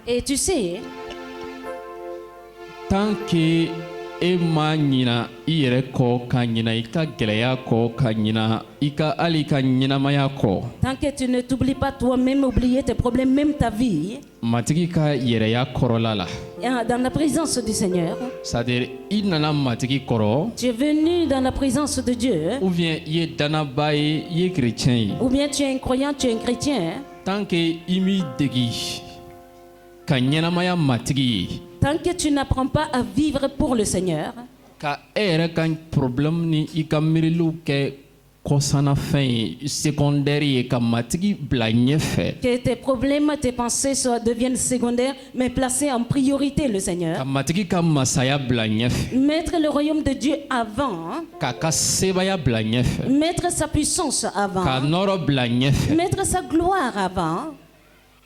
Et tu sais, tant que Emma Nina Ireko Kanyina Ika Gelayako Kanyina Ika Alika Nina Mayako. tant que tu ne t'oublies pas toi-même, oublier tes problèmes, même ta vie, Matigika Yereya Korolala. dans la présence du Seigneur, C'est-à-dire, il n'en a matigi koro. tu es venu dans la présence de Dieu, Ou bien, il est danabaye, il est chrétien. ou bien tu es un croyant, tu es un chrétien, Tant que imi degi, kanyanamaya matigi. tant que tu n'apprends pas à vivre pour le Seigneur, Ka ere kan problème ni ikamirilu ke kosana fin secondaire ka matigi blanye fait. que tes problèmes, tes pensées deviennent secondaires, mais placés en priorité le Seigneur. Ka matigi ka masaya blanye fait. Mettre le royaume de Dieu avant, Ka sebaya blanye fait. mettre sa puissance Ka avant, noro blanye fait. mettre sa gloire avant,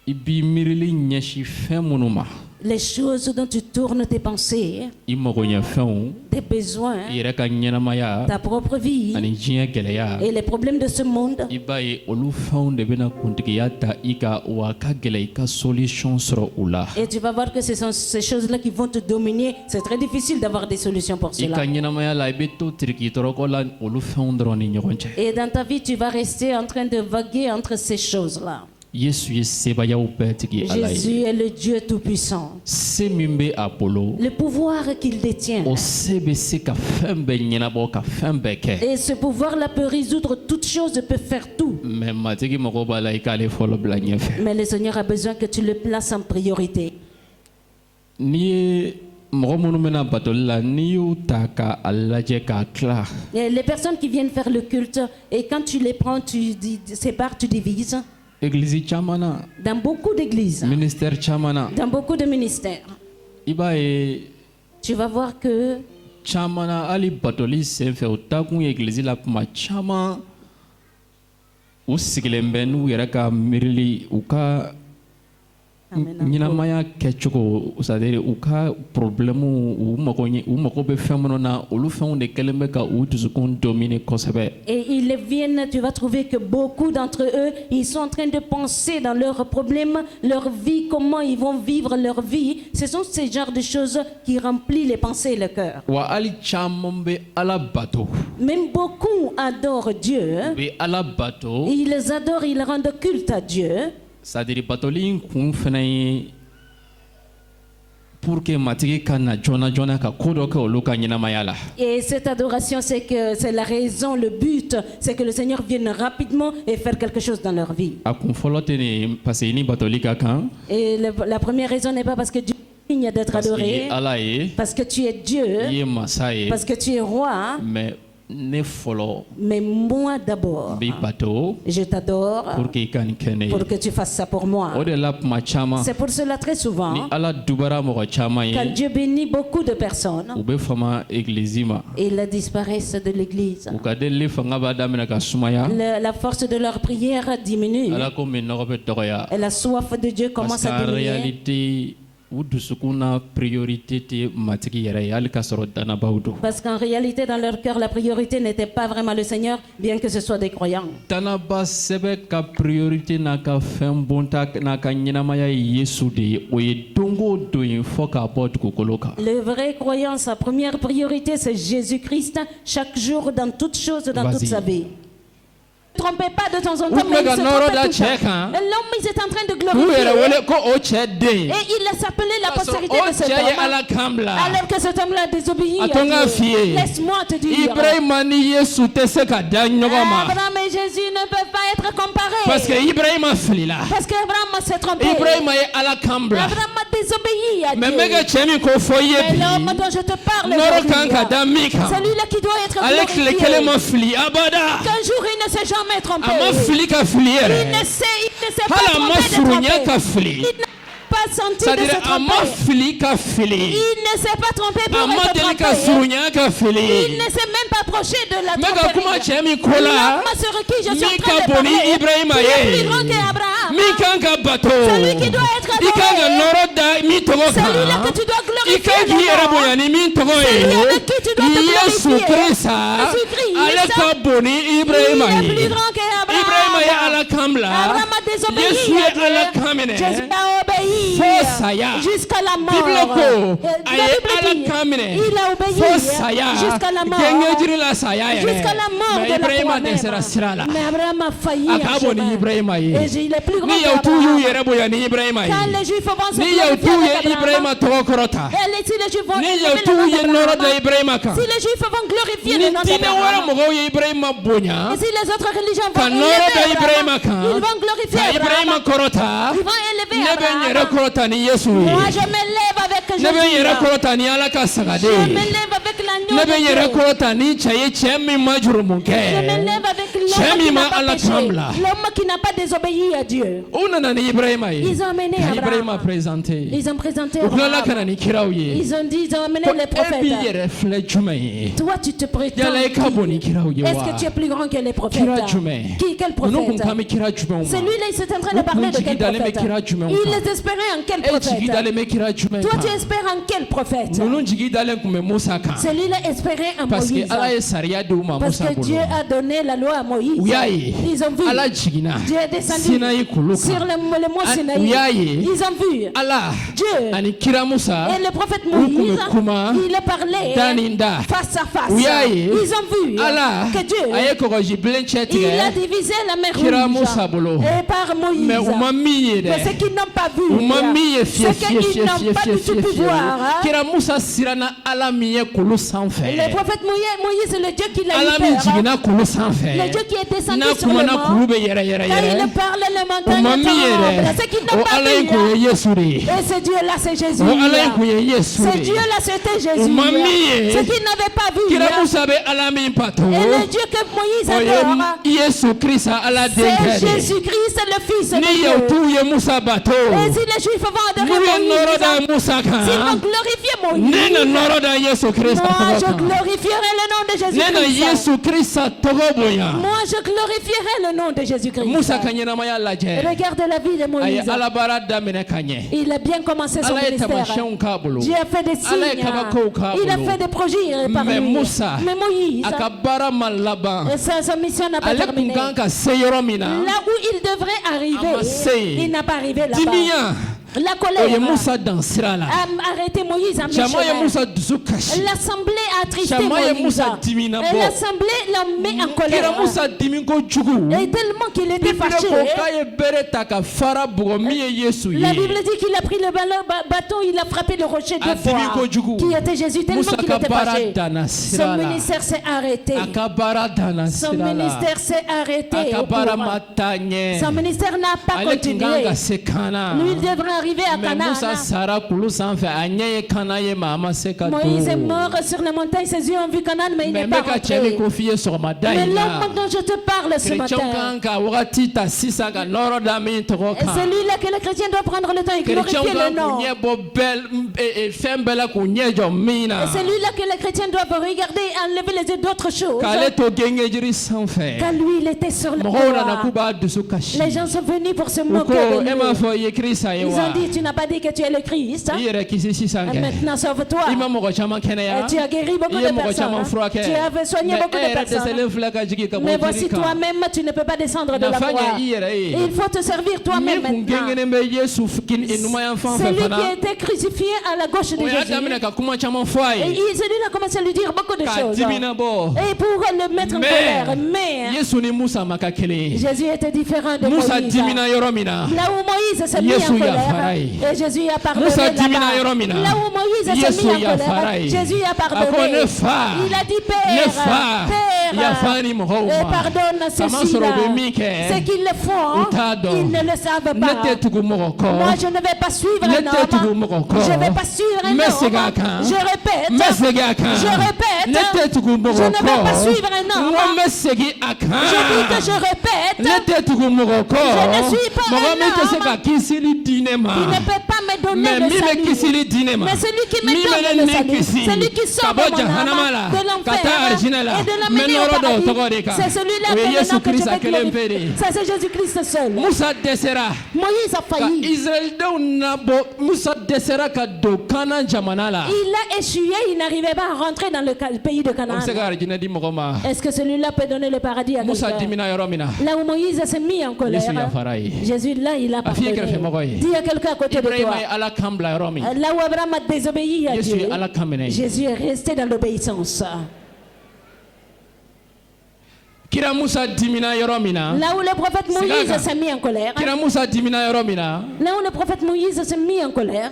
Ibi mirili nyeshi fin munuma. les choses dont tu tournes tes pensées, Imogonya fin. tes besoins, Ire ka nyanamaya. ta propre vie Ani jinya geleya. et les problèmes de ce monde. Ibaye olu fɛnw de bena kuntigiya ta i ka wa ka gɛlɛ i ka solution sɔrɔ u la. Et tu vas voir que ce sont ces choses-là qui vont te dominer. C'est très difficile d'avoir des solutions pour I cela. ka ɲɛnamaya la i bɛ to tirikitɔrɔkɔ la olu fɛnw dɔrɔn ni ɲɔgɔn cɛ. Et dans ta vie, tu vas rester en train de vaguer entre ces choses-là. Yesu ye sebayaw bɛɛ tigi ala ye. Jésus est le Dieu Tout-Puissant. Se min bɛ a bolo Le pouvoir qu'il détient. o se bɛ se ka fɛn bɛɛ ɲɛnabɔ ka fɛn bɛɛ kɛ. Et ce pouvoir-là peut résoudre toutes choses, peut faire tout. mɛ matigi mago b'a la i k'ale fɔlɔ bila ɲɛfɛ. Mais le Seigneur a besoin que tu le places en priorité. n'i ye mɔgɔ minnu bɛna batoli la n'i y'u ta k'a lajɛ k'a tila. Et les personnes qui viennent faire le culte, et quand tu les prends, tu sépares, tu divises. Église caman na. Dans beaucoup d'églises, Ministère caman na. dans beaucoup de ministères, I b'a ye tu vas voir que caman na hali batoli senfɛ o taakun ye egilizi la kuma caman u sigilen bɛ n'u yɛrɛ ka miirili u ka ɲɛnamaya kɛcogo c'est-à-dire u ka problème u mago bɛ fɛn minnu na olu fɛnw de kɛlen bɛ ka u dusukun dominer kosɛbɛ. et ils viennent, tu vas trouver que beaucoup d'entre eux, ils sont en train de penser dans leurs problèmes, leur vie, comment ils vont vivre leur vie. Ce sont ces genres de choses qui remplissent les pensées et le cœur. wa hali caman bɛ ala bato Même beaucoup adorent Dieu. u bɛ ala bato Ils adorent, ils rendent culte à Dieu. c'est-à-dire batoli in kun fana ye pour que matigi ka na joona joona ka ko dɔ kɛ olu ka ɲɛnamaya la. Et cette adoration, c'est que c'est la raison, le but, c'est que le Seigneur vienne rapidement et faire quelque chose dans leur vie. A kun fɔlɔ tɛ nin parce que i ni batoli ka kan. Et la première raison n'est pas parce que Dieu est digne d'être Parce que adoré, ala ye parce que tu es i Dieu, ye masa ye parce que tu es roi, mais ne fɔlɔ mais moi d'abord, n b'i bato je t'adore pour que i ka nin kɛ ne ye. pour que tu fasses ça pour moi. O de la kuma caman C'est pour cela très ni souvent, ala dubara mɔgɔ caman quand ye Dieu bénit beaucoup de personnes, u bɛ fama egilizi ma ils disparaissent de l'église. u ka delili fanga b'a daminɛ ka sumaya La force de leur prière diminue ala ko minɔgɔ bɛ dɔgɔya et la soif de Dieu parce commence à qu'en diminuer. réalité u dusukun na priorité tɛ matigi yɛrɛ ye hali k'a sɔrɔ dannabaw don. Parce qu'en réalité, dans leur cœur, la priorité n'était pas vraiment le Seigneur, bien que ce soit des croyants. Dannaba sɛbɛ ka priorité n'a ka fɛn bonta n'a ka ɲɛnamaya ye Yesu de ye o ye don o don ye fɔ k'a bɔ dugukolo kan. Le vrai croyant, sa première priorité, c'est Jésus-Christ, chaque jour, dans toutes choses, dans toute Vas-y. sa vie. Ne trompez pas de temps en temps, Ou mais il mega se noro trompait da tout le temps. check, hein? L'homme, il est en train de N'u yɛrɛ glorifier. wele ko o cɛ den. Et il s'appelait la K'a sɔrɔ postérité o de cet cɛ ye homme. Ala kan bila. Alors que cet homme-là a désobéi A to n k'a à f'i Dieu. ye. Laisse-moi te dire. Ibrahima ni Yesu tɛ se ka da ɲɔgɔn ma. Abraham et Jésus ne peuvent pas être comparés. Parce que Ibrahima filila. Parce qu'Abraham s'est trompé. Ibrahima ye Ala kan bila. Abraham a désobéi à Mais Dieu. n bɛ ka cɛ min ko fɔ i ye Mais l'homme bi. dont je te parle Nɔrɔ aujourd'hui, kan ka da min kan. celui-là qui doit être Ale tile glorifié, kelen ma fili abada. qu'un jour il ne s'est jamais trompé. A ma fili ka fili Il yɛrɛ. ne s'est pas Hala ma trompé de surunya tromper. ka fili. Il n'a pas senti de C'est-à-dire se a ma tromper. fili ka fili. Il ne s'est pas trompé pour A ma être deli ka trompé. surunya ka Il fili. ne s'est même pas approché de la N bɛ ka kuma tromperie. cɛ min ko la. L'homme sur qui je suis en Min train ka de bon ni parler, Ibrahima qui est ye. plus grand qu'Abraham. Min kan ka bato. Celui qui doit être I kan ka adoré. nɔrɔ da min tɔgɔ Celui-là kan. que tu dois I glorifier. kan k'i yɛrɛ dedans. bonya ni min tɔgɔ Celui ye. avec qui tu dois te Yesu glorifier. Kirisa. Jésus-Christ. Ale ka bon ni Ibrahima Il est plus ye. grand qu'Abraham. Ibrahima ye Ala kan bila. Abraham a désobéi Yesu à ye Dieu. Ala kan minɛ. Jésus a obéi jusqu'à la mort. La Bible dit, il a obéi jusqu'à la mort. Jusqu'à la mort de la croix même. Mais Abraham a failli en chemin. Et il est plus grand qu'Abraham. Quand les Juifs vont se glorifier avec Abraham, et si les Juifs vont glorifier le nom d'Abraham, si les Juifs vont glorifier le nom d'Abraham, et si les autres religions vont élever Abraham, ils vont glorifier Abraham, ils vont élever Abraham. Moi je m'élève avec Jésus. Je m'élève avec l'agneau de Dieu. Je m'élève avec l'homme qui n'a pas désobéi à Dieu. Ils ont amené Abraham. Ils ont présenté Abraham. Ils ont dit, ils ont amené les prophètes. Toi tu te prétends. Est-ce que tu es plus grand que les prophètes? Quel prophète? Celui-là il s'est en train de parler de quel prophète? Ils espéraient en quel prophète? Toi tu espères en quel prophète? Celui-là espérait en Moïse. Parce que Dieu a donné la loi à Moïse. Ils ont vu. Dieu est descendu sur le mont Sinaï. Ils ont vu Dieu et le prophète Moïse. Il a parlé face à face. Ils ont vu que Dieu il a divisé la mer Rouge et par Moïse. Mais ceux qui n'ont pas vu, ceux qui n'ont pas du tout pu voir, le prophète Moïse, le Dieu qui l'a eu peur, le Dieu qui est descendu sur le mont, quand il parle, le montagne tremble. Ceux qui n'ont pas vu, et ce Dieu-là c'est Jésus. Ce Dieu-là c'était Jésus. Ceux qui n'avaient pas vu, et le Dieu que Moïse adore, c'est Jésus-Christ le Fils de Dieu. Et si les Juifs vont adorer Moïse, s'ils vont glorifier Moïse, moi je glorifierai le nom de Jésus-Christ. Moi je glorifierai le nom de Jésus-Christ. Regarde la vie de Moïse. Il a bien commencé son ministère. Dieu a fait des signes. Il a fait des projets par lui. Mais Moïse, sa mission n'a pas terminé. Là où il devrait arriver, il n'a pas arrivé là-bas. La colère a arrêté Moïse à mi-chemin. L'assemblée a attristé Moïse. Et l'assemblée l'a mis en colère. Et tellement qu'il était fâché. La Bible dit qu'il a pris le bâton, il a frappé le rocher deux fois. Qui était Jésus, tellement qu'il était fâché. Son ministère s'est arrêté. Son ministère s'est arrêté. Son ministère n'a pas continué. Lui, il devrait arrivé à Canaan. Moïse est mort sur la montagne, ses yeux ont vu Canaan, mais il n'est pas rentré. Mais l'homme dont je te parle ce matin, c'est lui-là que le chrétien doit prendre le temps et glorifier le nom. C'est lui-là que le chrétien doit regarder et enlever les yeux d'autres choses. Car lui, il était sur le toit. Les gens sont venus pour se moquer de lui. Ils ont dit, tu n'as pas dit que tu es le Christ. Maintenant sauve-toi. Tu as guéri beaucoup de personnes. Tu as soigné beaucoup de personnes. Mais voici toi-même, tu ne peux pas descendre de la croix. Il faut te servir toi-même maintenant. C'est lui qui a été crucifié à la gauche de Jésus. Et celui-là a commencé à lui dire beaucoup de choses. Et pour le mettre en colère. Mais Jésus était différent de Moïse. Là où Moïse s'est mis en colère, et Jésus a pardonné là-bas. Là où Moïse s'est mis en colère, Jésus a pardonné. Il a dit, Père, pardonne ceci-là. Ce qu'ils le font, ils ne le savent pas. Moi, je ne vais pas suivre un homme. Je ne vais pas suivre un homme. Je répète, je ne vais pas suivre un homme. Je dis que je répète, je ne suis pas un homme qui ne peut pas me donner le salut. Mais celui qui me donne le salut, celui qui sauve mon âme de l'enfer et de l'amener au paradis, c'est celui-là que je vais glorifier. Ça c'est Jésus-Christ seul. Moïse a failli. Il a échoué, il n'arrivait pas à rentrer dans le pays de Canaan. Est-ce que celui-là peut donner le paradis à quelqu'un? Là où Moïse s'est mis en colère, Jésus là il a pardonné. Dis à quelqu'un quelqu'un à côté de Ibrahim toi. ay ala kan bila yɔrɔ min Là où Abraham a désobéi à Yesu Dieu, ye ala kan minɛ yen. Jésus est resté dans l'obéissance. Kira Musa dimina yɔrɔ min na Là où le prophète Moïse s'est mis en colère, Kira Musa dimina yɔrɔ min na là où le prophète Moïse s'est mis en colère,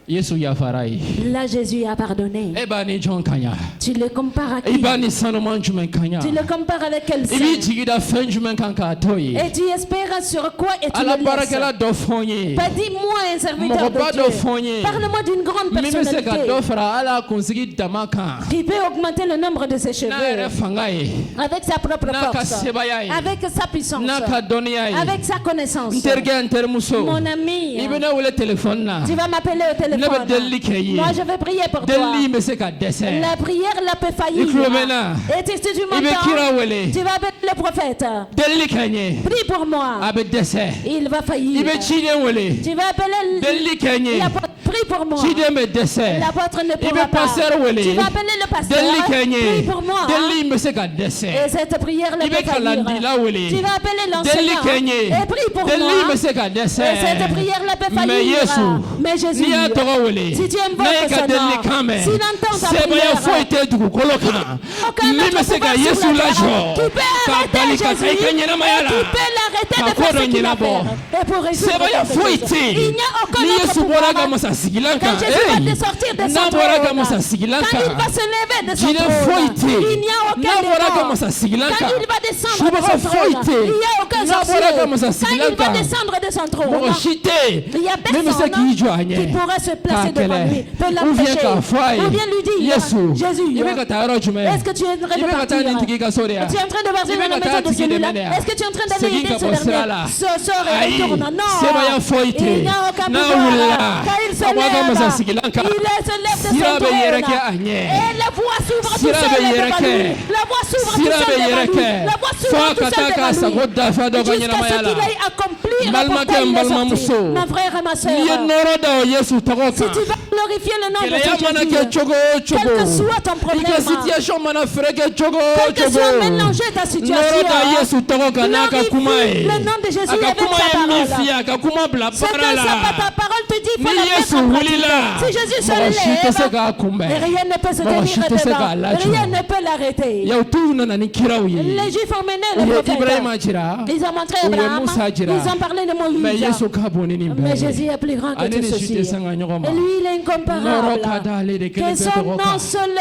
Yesu yafara ye. là Jésus a pardonné. E b'a ni jɔn kan ya Tu le compares à i qui? b'a ni sanuman jumɛn kan ya Tu le compares avec quel i b'i saint? jigi da fɛn jumɛn kan k'a to ye Et tu espères sur quoi et tu ala le laisses? baarakɛla dɔ fɔ n ye Pas dis-moi un serviteur mɔgɔba de dɔ Dieu. fɔ n ye Parle-moi d'une grande min bɛ se ka personnalité dɔ fara ala kunsigi dama kan qui peut augmenter le nombre de ses n'a yɛrɛ cheveux fanga ye avec sa propre n'a ka force, sebaya ye avec sa puissance, n'a ka dɔnniya ye avec sa connaissance. n terikɛ n terimuso Mon ami, i bɛ ne wele telefɔni na tu vas m'appeler au ne bɛ téléphone. delili kɛ i ye Moi, je vais prier pour toi. delili bɛ se ka dɛsɛ La prière la peut faillir. I tulo bɛ na. Et si tu i bɛ m'entends, kira wele tu vas appeler le prophète. delili kɛ n ye Prie pour moi. a bɛ dɛsɛ Il va i faillir. bɛ ciden wele Tu vas appeler delili kɛ n ye l'apôtre. Prie pour moi. ciden bɛ dɛsɛ L'apôtre ne i pourra bɛ pas. pasteur wele Tu vas appeler le pasteur. delili kɛ n Prie ye pour moi. delili bɛ se ka Et dɛsɛ cette prière le i bɛ peut faillir. kalandila wele Tu vas appeler delili l'enseignant. kɛ n ye Et prie pour delili moi. bɛ se ka Et dɛsɛ cette prière le peut mais faillir. Yesu Mais Jésus, n'i y'a tɔgɔ wele si tu n'a invoques ye ka son delili nom, kan mɛn s'il entend ta sebaya prière, foyi tɛ dugukolo kan aucun min autre bɛ se ka pouvoir Yesu sur la lajɔ terre qui peut k'a arrêter bali ka taa i ka Jésus ɲɛnamaya et la qui peut l'arrêter Ka de ko faire dɔ ce qu'il va ɲɛnabɔ. faire. Et pour réussir sebaya quelque foyi chose. tɛ Il yen n'y a aucun ni autre Yesu bɔra pouvoir. ka masa sigilan kan Quand Jésus va te sortir de n'a son bɔra ka trône, masa sigilan quand il va kan se lever de son jinɛ foyi tɛ trône, il n'y a yen aucun n'a bɔra ka démon. masa sigilan Quand kan il va descendre de subaga son foyi trône, tɛ il n'y a aucun n'a sorcier. bɔra ka masa Quand sigilan il va kan descendre de son trône, mɔgɔ si tɛ il n'y a yen min bɛ se k'i personne jɔ a ɲɛ qui pourrait se placer k'a devant lui, peut kɛlɛ ou bien l'empêcher. k'a fɔ a Ou bien lui ye dire, Yesu Jésus, i bɛ ka taa yɔrɔ jumɛn est-ce que tu es en train i de bɛ ka taa partir? nin tigi ka so de yan Tu es en train de partir I bɛ dans la ka maison taa de tigi celui-là. dɛmɛ de yan Est-ce que tu es en train d'aller segin aider ka ce bɔ sira la dernier? Sors et ayi retourne. Non. sebaya foyi tɛ Il n'y a aucun n'a pouvoir. wulila Quand il se ka bɔ a ka masa lève, sigilan kan il se lève de sira son bɛ yɛrɛ trône. kɛ a ɲɛ Et la voie s'ouvre tout Sira seul bɛ devant yɛrɛ lui. kɛ. La voie s'ouvre tout sira bɛ seul yɛrɛ devant lui. kɛ La voie fo s'ouvre a tout ka seul taa k'a devant sago lui. dafa dɔ ka Jusqu'à ce ɲɛnamaya la qu'il aille accomplir N la balimakɛ pourquoi n il est sorti. balimamuso Ma frère et ma n'i ye sœur, nɔrɔ da o Yesu tɔgɔ si tu kan vas glorifier le nom de gɛlɛya ce mana Jésus, kɛ cogo o quel cogo que soit ton i problème, ka situation mana fɛrɛkɛ cogo o quel que soit cogo mélanger ta nɔrɔ situation, da Yesu tɔgɔ kan n'a ka kuma glorifie ye le nom de Jésus a ka avec kuma sa ye min parole. f'i ye a ka kuma bila Ce que baara la ta parole te dit, il faut ni la mettre Yesu en pratique. wulila Si Jésus se mɔgɔ si tɛ se lève, k'a kunbɛn rien ne peut se mɔgɔ si tenir tɛ se k'a devant. lajɔ Rien ne peut l'arrêter. yahudiw nana ni kiraw ye Les Juifs ont mené u le ye prophète. Ibrahima jira Ils ont montré u ye Abraham. Musa jira Ils ont parlé de mais Moïse. Yesu ka bon ni nin Mais bɛɛ Jésus ye est plus grand que ale tout ni si ceci. tɛ sanga ɲɔgɔn ma Et lui, il est nɔrɔ ka incomparable. d'ale de Que kelen bɛ son tɔgɔ nom kan seul.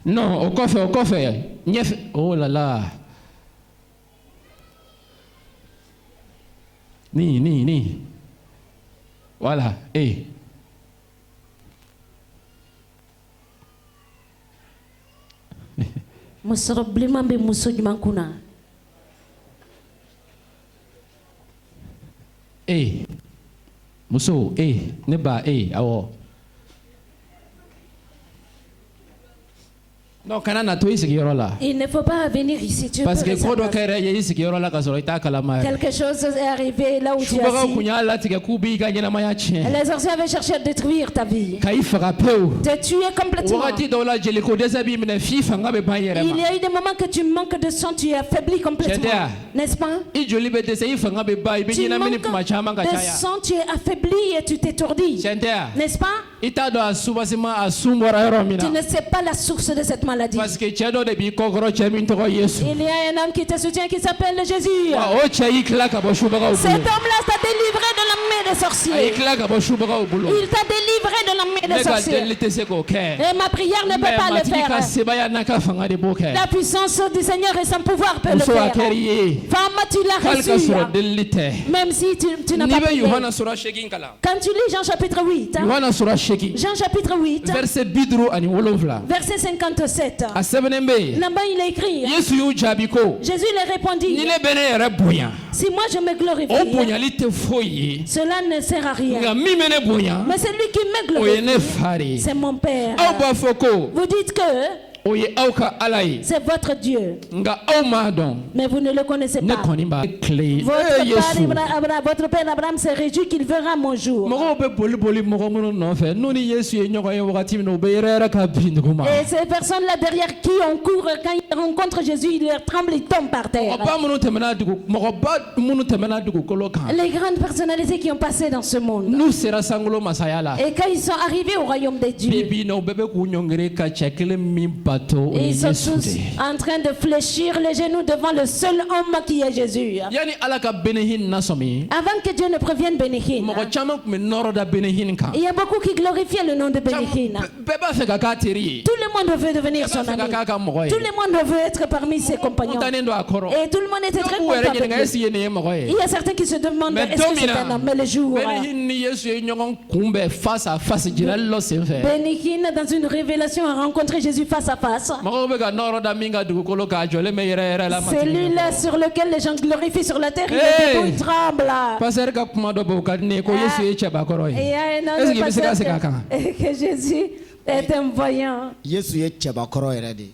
non o kɔfɛ ɲɛfɛ oh la la ni voilà Musoro bilenman bɛ muso ɲuman kun na. muso ne ba awɔ non kana na to i sigiyɔrɔ la Il ne faut pas venir ici. Tu parce peux que ko dɔ rester à kɛra ye i sigiyɔrɔ la ka sɔrɔ i t'a kalama yɛrɛ quelque chose est arrivé là où tu es subagaw kun assis. y'a latigɛ k'u b'i ka ɲɛnamaya tiɲɛ Les sorciers avaient cherché à détruire ta vie, ka i faga pewu te tuer complètement. wagati dɔw la jeliko dɛsɛ b'i minɛ f'i fanga bɛ ban i yɛrɛ Il y ma a eu des moments que tu manques de sang, tu es affaibli complètement. Cɛtɛ. N'est-ce pas? i joli bɛ dɛsɛ i fanga bɛ ban i bɛ Tu ɲɛnamini kuma manques caman ka de caya sang, tu es affaibli et tu t'étourdis. tiɲɛ tɛ wa N'est-ce pas? i t'a dɔn a subasima a sun bɔra yɔrɔ min Tu na ne sais pas la source de cette maladie. parce que cɛ dɔ de b'i kɔkɔrɔ cɛ min tɔgɔ Yesu Il y a un homme qui te soutient qui s'appelle Jésus. wa o cɛ y'i tila ka bɔ subagaw Cet bolo homme-là t'a délivré de la main des a y'i sorciers. tila ka bɔ subagaw bolo Il t'a délivré de la main ne des ka sorciers. deli tɛ se k'o kɛ Et ma prière ne peut mais pas le matigi ka faire. sebaya n'a ka fanga de b'o kɛ La puissance du Seigneur et son pouvoir peut le muso a faire. kɛra i ye Femme, tu l'as k'ale ka reçu. sɔrɔ delili tɛ Même si tu n'as n'i pas bɛ prié. Yohana sura 8 kalan Quand tu lis Jean chapitre 8, Yohana sura 8 Jean chapitre 8, verset 57 verset 57, a sɛbɛnnen bɛ yen là-bas il est écrit, Yesu y'u jaabi ko Jésus leur répondit, ni ne bɛ ne yɛrɛ bonya si moi je me o glorifie, bonyali tɛ foyi ye cela ne sert à rien. nka min bɛ ne bonya Mais celui qui me o ye ne glorifie, fa de ye c'est mon Père. aw b'a fɔ ko Vous dites que o ye aw ka ala ye C'est votre Dieu. nga aw m'a dɔn Mais vous ne le connaissez ne pas. kɔni b'a tile Votre père Abraham s'est réjoui qu'il verra mon jour. mɔgɔw bɛ boli mɔgɔ minnu nɔfɛ n'u ni yesu ye ɲɔgɔn ye wagati min na u bɛ yɛrɛyɛrɛ ka bin dugu ma Et ces personnes-là derrière qui on court, quand ils rencontrent Jésus, ils tremblent, ils tombent par terre. mɔgɔba minnu tɛmɛna dugukolo kan Les grandes personnalités qui ont passé dans ce monde. n'u sera sankolo masaya la Et quand ils sont arrivés au royaume des dieux, bibi na u bɛɛ bɛ k'u ɲɔngiri ka cɛ kelen min bato o ye ils sont yesu tous de ye en train de fléchir les genoux devant le seul homme qui est Jésus. yanni ala ka benehin nasɔmi Avant que Dieu ne prévienne Bénéhine, mɔgɔ caman tun bɛ nɔrɔ da benehin kan il y a beaucoup qui glorifiaient le nom de Bénéhine. bɛɛ b'a fɛ ka k'a teri ye Tout le monde veut devenir bɛɛ son b'a fɛ ka ami. k'a ka mɔgɔ Tout ye le monde veut être parmi ses n compagnons. tannen don a kɔrɔ Et tout le monde était très dɔw content yɛrɛ avec ɲininka lui. est-ce que nin ye mɔgɔ ye Il y a certains qui se demandent Mais est-ce que c'est Domina, un homme. Mais le jour, benehin ni yesu ye ɲɔgɔn kunbɛn face à face jirali dɔ senfɛ Bénéhine, dans une révélation, a rencontré Jésus face à face. mɔgɔw bɛ ka nɔrɔ da min ka dugukolo k'a jɔlen bɛ yɛrɛyɛrɛ la Celui-là sur lequel les gens glorifient sur la terre, il Hey! est debout, il tremble. pasteur ka kuma dɔ bɛ o ka di ne ye ko yesu ye cɛbakɔrɔ Et il y ye a un est-ce autre qu'il bɛ se ka pasteur segin a kan que Jésus est un voyant. Yesu ye cɛbakɔrɔ yɛrɛ de ye.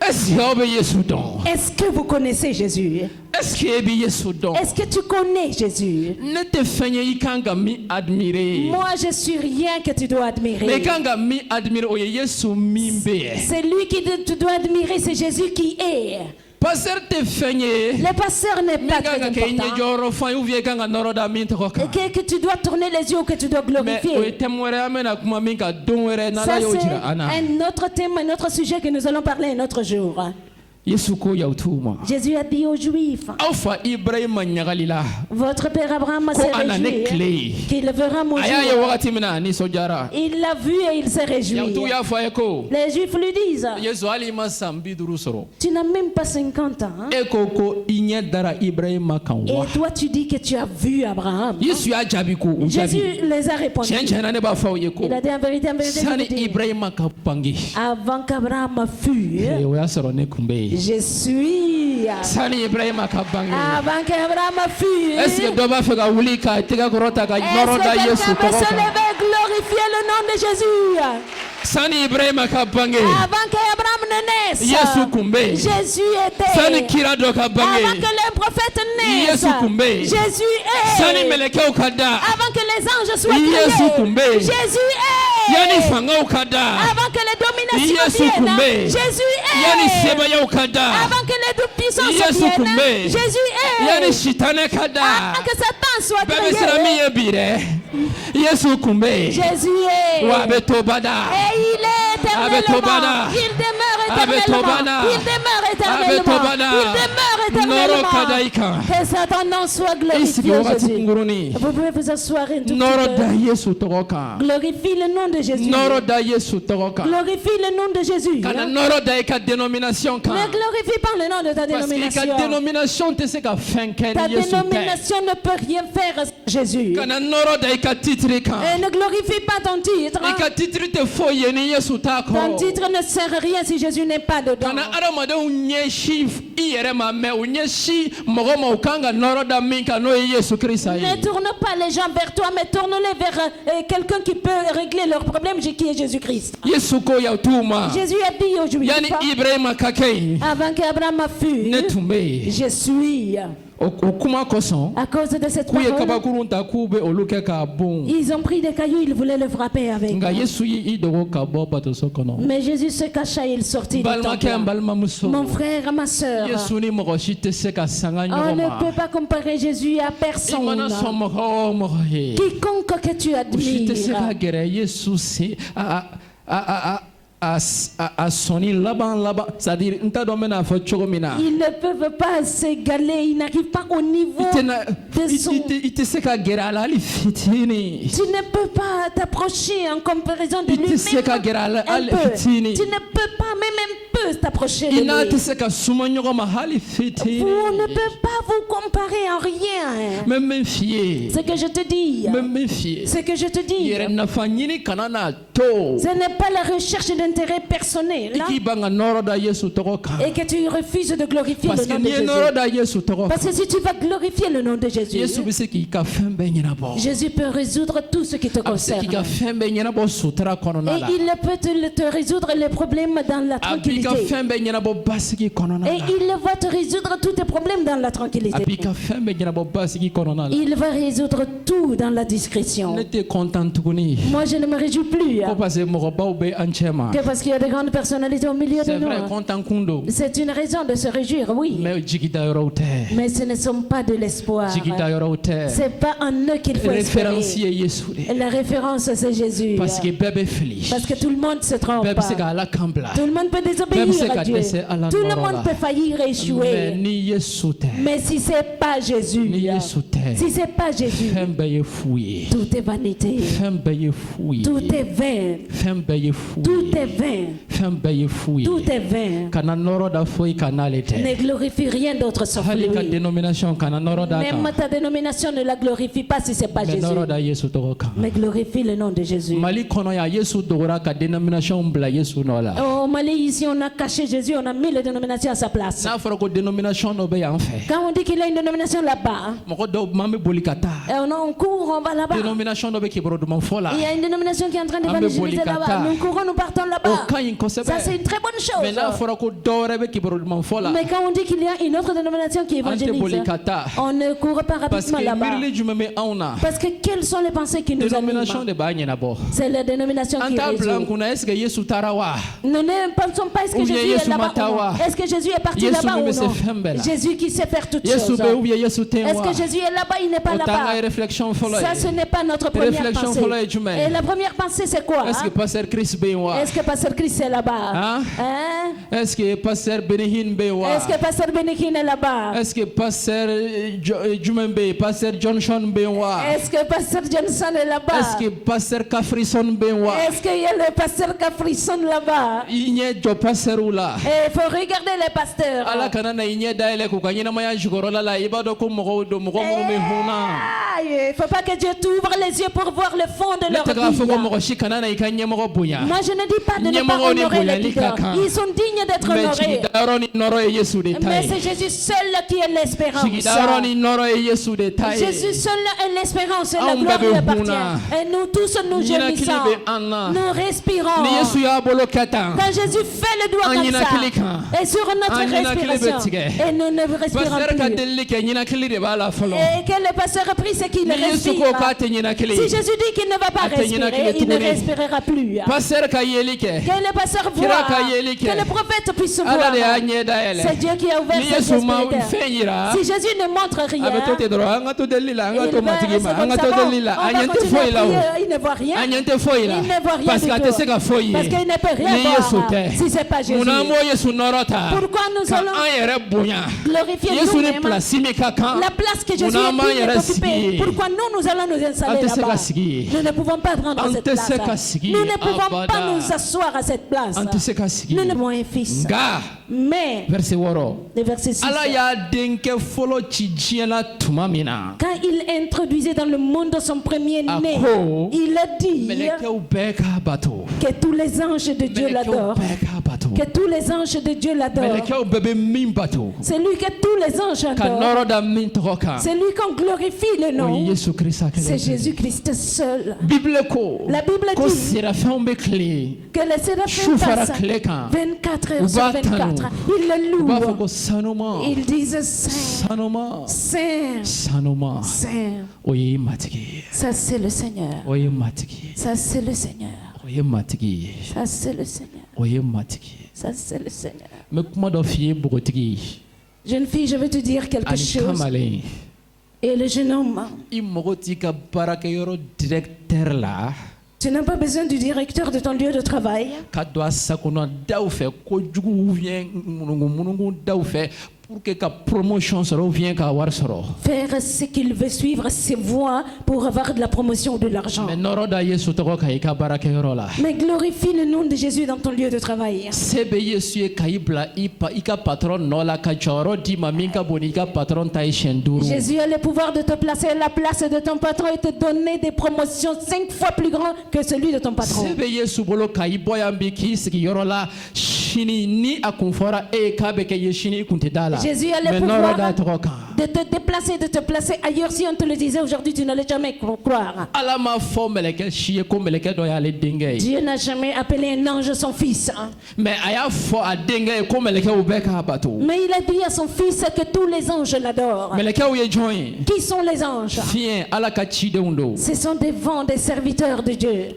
est-ce que aw bɛ yesu dɔn Est-ce que vous connaissez Jésus? est-ce que e bɛ yesu dɔn Est-ce que tu connais Jésus? ne tɛ fɛn ye i kan ka min admirer Moi, je suis rien que tu dois mais i admirer. kan ka min admirer o ye yesu min bɛ ye C'est lui qui tu dois admirer, c'est Jésus qui est. pasteur tɛ fɛn ye Le pasteur n'est min pas kan très ka kɛ i important. ɲɛjɔyɔrɔ fan ye ou bien i kan ka nɔrɔ da min tɔgɔ kan Que tu dois tourner les yeux ou que tu dois mais o ye glorifier. thème wɛrɛ an bɛna kuma min kan don wɛrɛ Ça, n'ala y'o c'est jira an na un autre thème, un autre sujet que nous allons parler un autre jour. yesu ko yahudiw ma Jésus a dit aux Juifs, aw fa ibrahima ɲagalila votre père Abraham ko s'est a na ne réjoui tile qu'il verra mon a y'a ye jour. wagati min na a nisɔndiyara Il l'a vu et il s'est réjoui. yahudiw y'a fɔ a ye ko Les Juifs lui disent, yesu hali i ma san 50 sɔrɔ tu n'as même pas 50 ans. Hein? e ko i ɲɛ dara ibrahima kan wa Et toi, tu dis que tu as vu Abraham. yesu y'a jaabi ko o jaabi Jésus les a répondu. tiɲɛ tiɲɛ na ne b'a fɔ aw ye ko Il a dit en vérité, je sani vous dis, ibrahima ka bange avant qu'Abraham fût, o y'a sɔrɔ ne kun bɛ yen je suis. sani ibrahima ka bange Avant qu'Abraham fût. est ce que dɔ b'a fɛ ka wuli k'a tɛgɛ kɔrɔ ta ka Est-ce nɔrɔ da que yesu quelqu'un peut tɔgɔ se kan lever et glorifier le nom de Jésus? sani ibrahima ka bange Avant qu'Abraham ne naisse, yesu kun bɛ yen Jésus était. sani kira dɔ ka Avant bange que les prophètes naissent, Yesu kun bɛ yen. Jésus est. sani mɛlɛkɛw ka da Avant que les anges soient Yesu kun bɛ créés, yen. Jésus yanni est. fangaw ka da Avant que les dominations Yesu kun bɛ viennent, yen. Jésus yanni est. sebayaw ka da Avant que les deux puissances Yesu kun bɛ viennent, yen. Jésus yanni est. sitanɛ ka da Avant que Satan soit bɛɛ bɛ siran min créé, ye bi dɛ yesu kun bɛ yen Jésus est. wa a bɛ to bada Et il est éternellement. Tobana. Il demeure Abe éternellement. Tobana. Il demeure Abe éternellement. Tobana. Il demeure Nɔrɔ ka da éternellement. i kan Que Satan nom soit i sigi glorifié wagati Jésus. kunkurunin Vous pouvez vous asseoir un tout nɔrɔ petit da peu. yesu tɔgɔ kan Glorifie le nom de Jésus. nɔrɔ da yesu tɔgɔ kan Glorifie le nom de Jésus. kana Hein? nɔrɔ da i ka dénomination kan Mais glorifie pas le nom de ta parce que i ka dénomination. dénomination tɛ se ka fɛn kɛ Ta ni yesu tɛ dénomination ne peut rien faire sans Jésus. kana nɔrɔ da i ka titiri kan Et ne glorifie pas ton titre. i ka titiri tɛ foyi ye ni yesu t'a Ton kɔrɔ titre ne sert à rien si Jésus n'est pas dedans. kana adamadenw ɲɛsin i yɛrɛ ma mɛ u ɲɛsin mɔgɔ ma u kan ka nɔrɔ da min kan n'o ye yesu kirisa ye Ne tourne pas les gens vers toi, mais tourne-les vers quelqu'un qui peut régler leurs problèmes, qui est Jésus-Christ. yesu ko yahudiw ma Jésus a dit aux Juifs, yanni ibrahima ka kɛ yen avant qu'Abraham fût, ne tun bɛ yen je suis. o kuma kosɔn À cause de cette k'u ye parole, kabakurun ta k'u bɛ olu kɛ k'a bon ils ont pris des cailloux, ils voulaient le frapper avec. nka yesu y'i dogo ka bɔ batoso kɔnɔ Mais Jésus se cacha et il sortit du balimakɛ n temple. balimamuso Mon frère, ma soeur, yesu ni mɔgɔ si tɛ se ka sanga on ɲɔgɔn ne ma peut pas comparer Jésus à i personne. mana sɔn mɔgɔ o mɔgɔ ye Quiconque que tu o si tɛ se ka admires, gɛrɛ yesu sen a sɔnni laban c'est à dire n t'a dɔn n bɛna fɔ cogo min na ils ne peuvent pas s'égaler, ils n'arrivent pas au niveau de son... i tɛ se ka gɛrɛ a la hali fitini Tu ne peux pas t'approcher en comparaison de i tɛ se ka lui-même. gɛrɛ a la Un hali peu. fitini Tu ne peux pas même un peu t'approcher de i n'a tɛ lui. se ka suma ɲɔgɔn ma hali fitinin. Vous ne pouvez pas vous comparer en rien. n bɛ min f'i ye Ce que je te dis, n bɛ min f'i ye ce que je te dis, yɛrɛ nafa ɲini kana n'a to ce n'est pas la recherche d'intérêt personnel i k'i ban ka nɔrɔ da Yesu tɔgɔ kan et que tu refuses de glorifier parce le que nom de n'i ye Jésus. nɔrɔ da Yesu tɔgɔ Parce kan que si tu vas glorifier le nom de Jésus, Yesu bɛ se k'i ka fɛn bɛɛ ɲɛnabɔ Jésus peut résoudre tout ce qui te a bɛ se concerne. k'i ka fɛn bɛɛ ɲɛnabɔ sutura kɔnɔna la Et il peut te résoudre les problèmes dans la a b'i tranquillité. ka fɛn bɛɛ ɲɛnabɔ basigi kɔnɔna Et la il va te résoudre tous tes problèmes dans la a tranquillité. b'i ka fɛn bɛɛ ɲɛnabɔ basigi kɔnɔna la Il va résoudre tout dans la discrétion. ne tɛ kɔntan tuguni Moi, je ne me réjouis plus ko parce que mɔgɔbaw bɛ an cɛ ma que parce qu'il y a de grandes personnalités au milieu de c'est vrai nous. kɔntan kun don C'est une raison de se réjouir, oui. mais jigida yɔrɔw tɛ Mais ce ne sont pas de l'espoir. jigida yɔrɔw tɛ C'est pas en eux qu'il faut référence espérer. ye Yesu de La référence, c'est Jésus. parce que bɛɛ bɛ fili Parce que tout le monde se trompe. bɛɛ bɛ se ka Ala kan bila Tout le monde peut Même désobéir si à Dieu. c'est à la Tout le mort, monde là. peut faillir et mais échouer. ni Yesu tɛ Mais si c'est pas Jésus, ni Yesu tɛ si c'est pas Jésus, fɛn bɛɛ ye fu ye tout est vanité. fɛn bɛɛ ye fu ye Tout est vain. fɛn bɛɛ ye fu Tout ye est vain. fɛn bɛɛ ye fu ye Tout est vain. kana nɔrɔ da foyi ka n'ale tɛ Ne glorifie rien d'autre sauf hali ka lui. dénomination kana nɔrɔ da Même kan ta dénomination ne la glorifie pas si c'est pas mais Jésus. nɔrɔ da Yesu tɔgɔ kan Mais glorifie le nom de Jésus. Mali kɔnɔ yan Yesu dogora ka dénomination bila Yesu nɔ la Au Mali, ici, on a caché Jésus, on a mis les dénominations à sa place. n'a fɔra ko dénomination dɔ bɛ yan fɛ Quand on dit qu'il a une dénomination là-bas, mɔgɔ dɔw man bɛ boli ka taa on court, on va là-bas. dénomination dɔ bɛ kibaru duman fɔ la Il y a une dénomination qui est en train An bɛ d'évangéliser boli ka là-bas. taa. Nous courons, nous partons o là-bas. ka ɲi Ça, c'est kosɛbɛ une très bonne mais n'a chose. fɔra ko dɔ wɛrɛ bɛ kibaru duman fɔ la Mais quand on dit qu'il y a une autre dénomination qui an tɛ évangélise, boli ka taa on ne court pas parce que rapidement là-bas. miirili jumɛn bɛ anw na Parce que quelles sont les pensées qui nous dénomination animent? de b'a ɲɛnabɔ C'est la dénomination an qui t'a bila an résout. kunna est ce que Yesu taara wa Nous ne pensons pas est-ce que Ou bien Jésus est Yesu là-bas ma ou non. tawa. Est-ce que Jésus est parti Yesu là-bas mi ou bɛ se non? fɛn bɛɛ la. Jésus qui sait faire toutes Yesu choses. bɛ ou bien Yesu tɛ Est-ce wa que Jésus est là-bas? Il n'est pas o t'an ka là-bas. réflexion fɔlɔ Ça, ce ye n'est pas notre première Réflexion pensée. fɔlɔ ye jumɛn? Et la première pensée, c'est quoi? est ce que pasteur Chris bɛ yen wa Est-ce que Pasteur Christ est là-bas? Hein? Hein? est ce que pasteur Benihin bɛ yen wa Est-ce que Pasteur Benekin est là-bas? est ce que pasteur jumɛn bɛ yen pasteur Johnson bɛ yen wa Est-ce que Pasteur Johnson est est là-bas? ce que pasteur Kafrison bɛ yen wa Est-ce qu'il y a le Pasteur Caprisson là-bas? i ɲɛ jɔ pasteur la Et il faut regarder les pasteurs. Ala kana na i ɲɛ dayɛlɛ k'u ka ɲɛnamaya jukɔrɔla la i b'a dɔn ko mɔgɔw don mɔgɔ minnu bɛ hunna Il ne faut pas que Dieu t'ouvre les yeux pour voir le fond de ne leur tɛ k'a fɔ ko vie. mɔgɔ si kana na i ka ɲɛmɔgɔ bonya Moi, je ne dis pas de ne pas Ɲɛmɔgɔw ni honorer les bonyali ka leaders. kan. Ils sont dignes d'être mais honorés. jigidayɔrɔ ni nɔrɔ ye Yesu de ta Mais ye c'est Jésus seul qui est l'espérance. jigidayɔrɔ ni nɔrɔ ye Yesu de ta ye Jésus seul est l'espérance et la Anw gloire bɛɛ lui bɛ appartient. hunna. Et nous tous, nous ɲinakili gémissons. bɛ an na Nous respirons. ni Yesu y'a bolo kɛ tan Quand Jésus fait le doigt An comme ɲinakili ça, kan. et sur notre An ɲinakili bɛ respiration, tigɛ. et nous ne respirons pasteur ka plus. delili kɛ ɲinakili de b'a la fɔlɔ Et que le pasteur a pris ce qu'il ni Yesu ko k'a respire. tɛ ɲinakili Si Jésus dit qu'il ne va pas A tɛ ɲinakili respirer, il ne tuguni. respirera plus. pasteur ka yeli kɛ Que le pasteur Kira voit, ka yeli kɛ. que le prophète puisse Ala voir. de y'a ɲɛ dayɛlɛ C'est Dieu qui a ouvert ni ses Yesu ma yeux fɛn spirituels. yira Si Jésus ne montre a rien, bɛ to ten dɔrɔn an ka to delili la an ka il to va matigi rester ma comme an ka ça. to Bon, delili la on a va ɲɛ tɛ continuer foyi à la o prier, il ne voit rien. a ɲɛ tɛ foyi la Il ne voit rien parce du que a tɛ tout. se ka foyi ye Parce qu'il ne peut rien ni Yesu voir tɛ si c'est pas Jésus. munna an b'o Yesu nɔrɔ ta Pourquoi nous ka allons an yɛrɛ bonya glorifier Yesu ni nous-mêmes place min ka kan la place que Jésus munna an b'an est digne yɛrɛ d'occuper? sigi ye Pourquoi nous allons nous An installer tɛ se ka là-bas? sigi ye Nous ne pouvons pas prendre An cette tɛ se ka place. sigi Nous ye ne pouvons pas abada. nous asseoir à cette place. an tɛ se ka sigi Nous ne ye avons un fils. nka Mais, verset 6 le verset 6, Ala y'a denkɛ fɔlɔ ci diɲɛ la tuma min na quand il introduisait dans le monde son premier-né, Ako, il a dit mɛlɛkɛw bɛɛ k'a bato que tous les anges de Dieu mɛlɛkɛw l'adorent. bɛɛ k'a bato Que tous les anges de Dieu l'adorent. mɛlɛkɛw bɛɛ bɛ min bato C'est lui que tous les anges ka adorent. nɔrɔ da min tɔgɔ kan C'est lui qu'on glorifie le o ye nom. Yesu Kirista C'est kelen Jésus-Christ seul. Bible ko La Bible ko dit sirafɛnw bɛ tilen que les séraphins Su fara passent tile kan 24 heures U sur b'a 24. tanu. Ils le u b'a fɔ louent. ko sanuma Ils disent Saint, sanuma Saint, sanuma Saint. o ye matigi ye Ça, c'est le Seigneur. o ye matigi ye Ça, c'est le Seigneur. o ye matigi ye Ça, c'est le Seigneur. o ye matigi ye Ça, c'est le Seigneur. n bɛ kuma dɔ f'i ye npogotigi Jeune fille, je vais te dire quelque ani chose. kamalen Et le jeune homme, i mago t'i ka baarakɛyɔrɔ directeur la tu n'as pas besoin du directeur de ton lieu de travail ka don a sakona daw fɛ kojugu ou bien munukun daw fɛ pour que la promotion soit vient qu'à avoir soro. Faire ce qu'il veut, suivre ses voies pour avoir de la promotion ou de l'argent. Mais noroda Yesu toko kaika barake yorola. Mais glorifie le nom de Jésus dans ton lieu de travail. Sebe Yesu e kaibla ika patron nola ka choro di maminka bonika patron tai shenduru. Jésus a le pouvoir de te placer à la place de ton patron et te donner des promotions 5 fois plus grandes que celui de ton patron. Sebe Yesu bolo kaiboya mbiki siki yorola shini ni akunfora e kabeke yeshini kuntedala. Jésus a le pouvoir de te déplacer, de te placer ailleurs. Si on te le disait aujourd'hui, tu n'allais jamais croire. Dieu n'a jamais appelé un ange son fils. Mais il a dit à son fils que tous les anges l'adorent. Qui sont les anges? Ce sont des vents, des serviteurs de Dieu.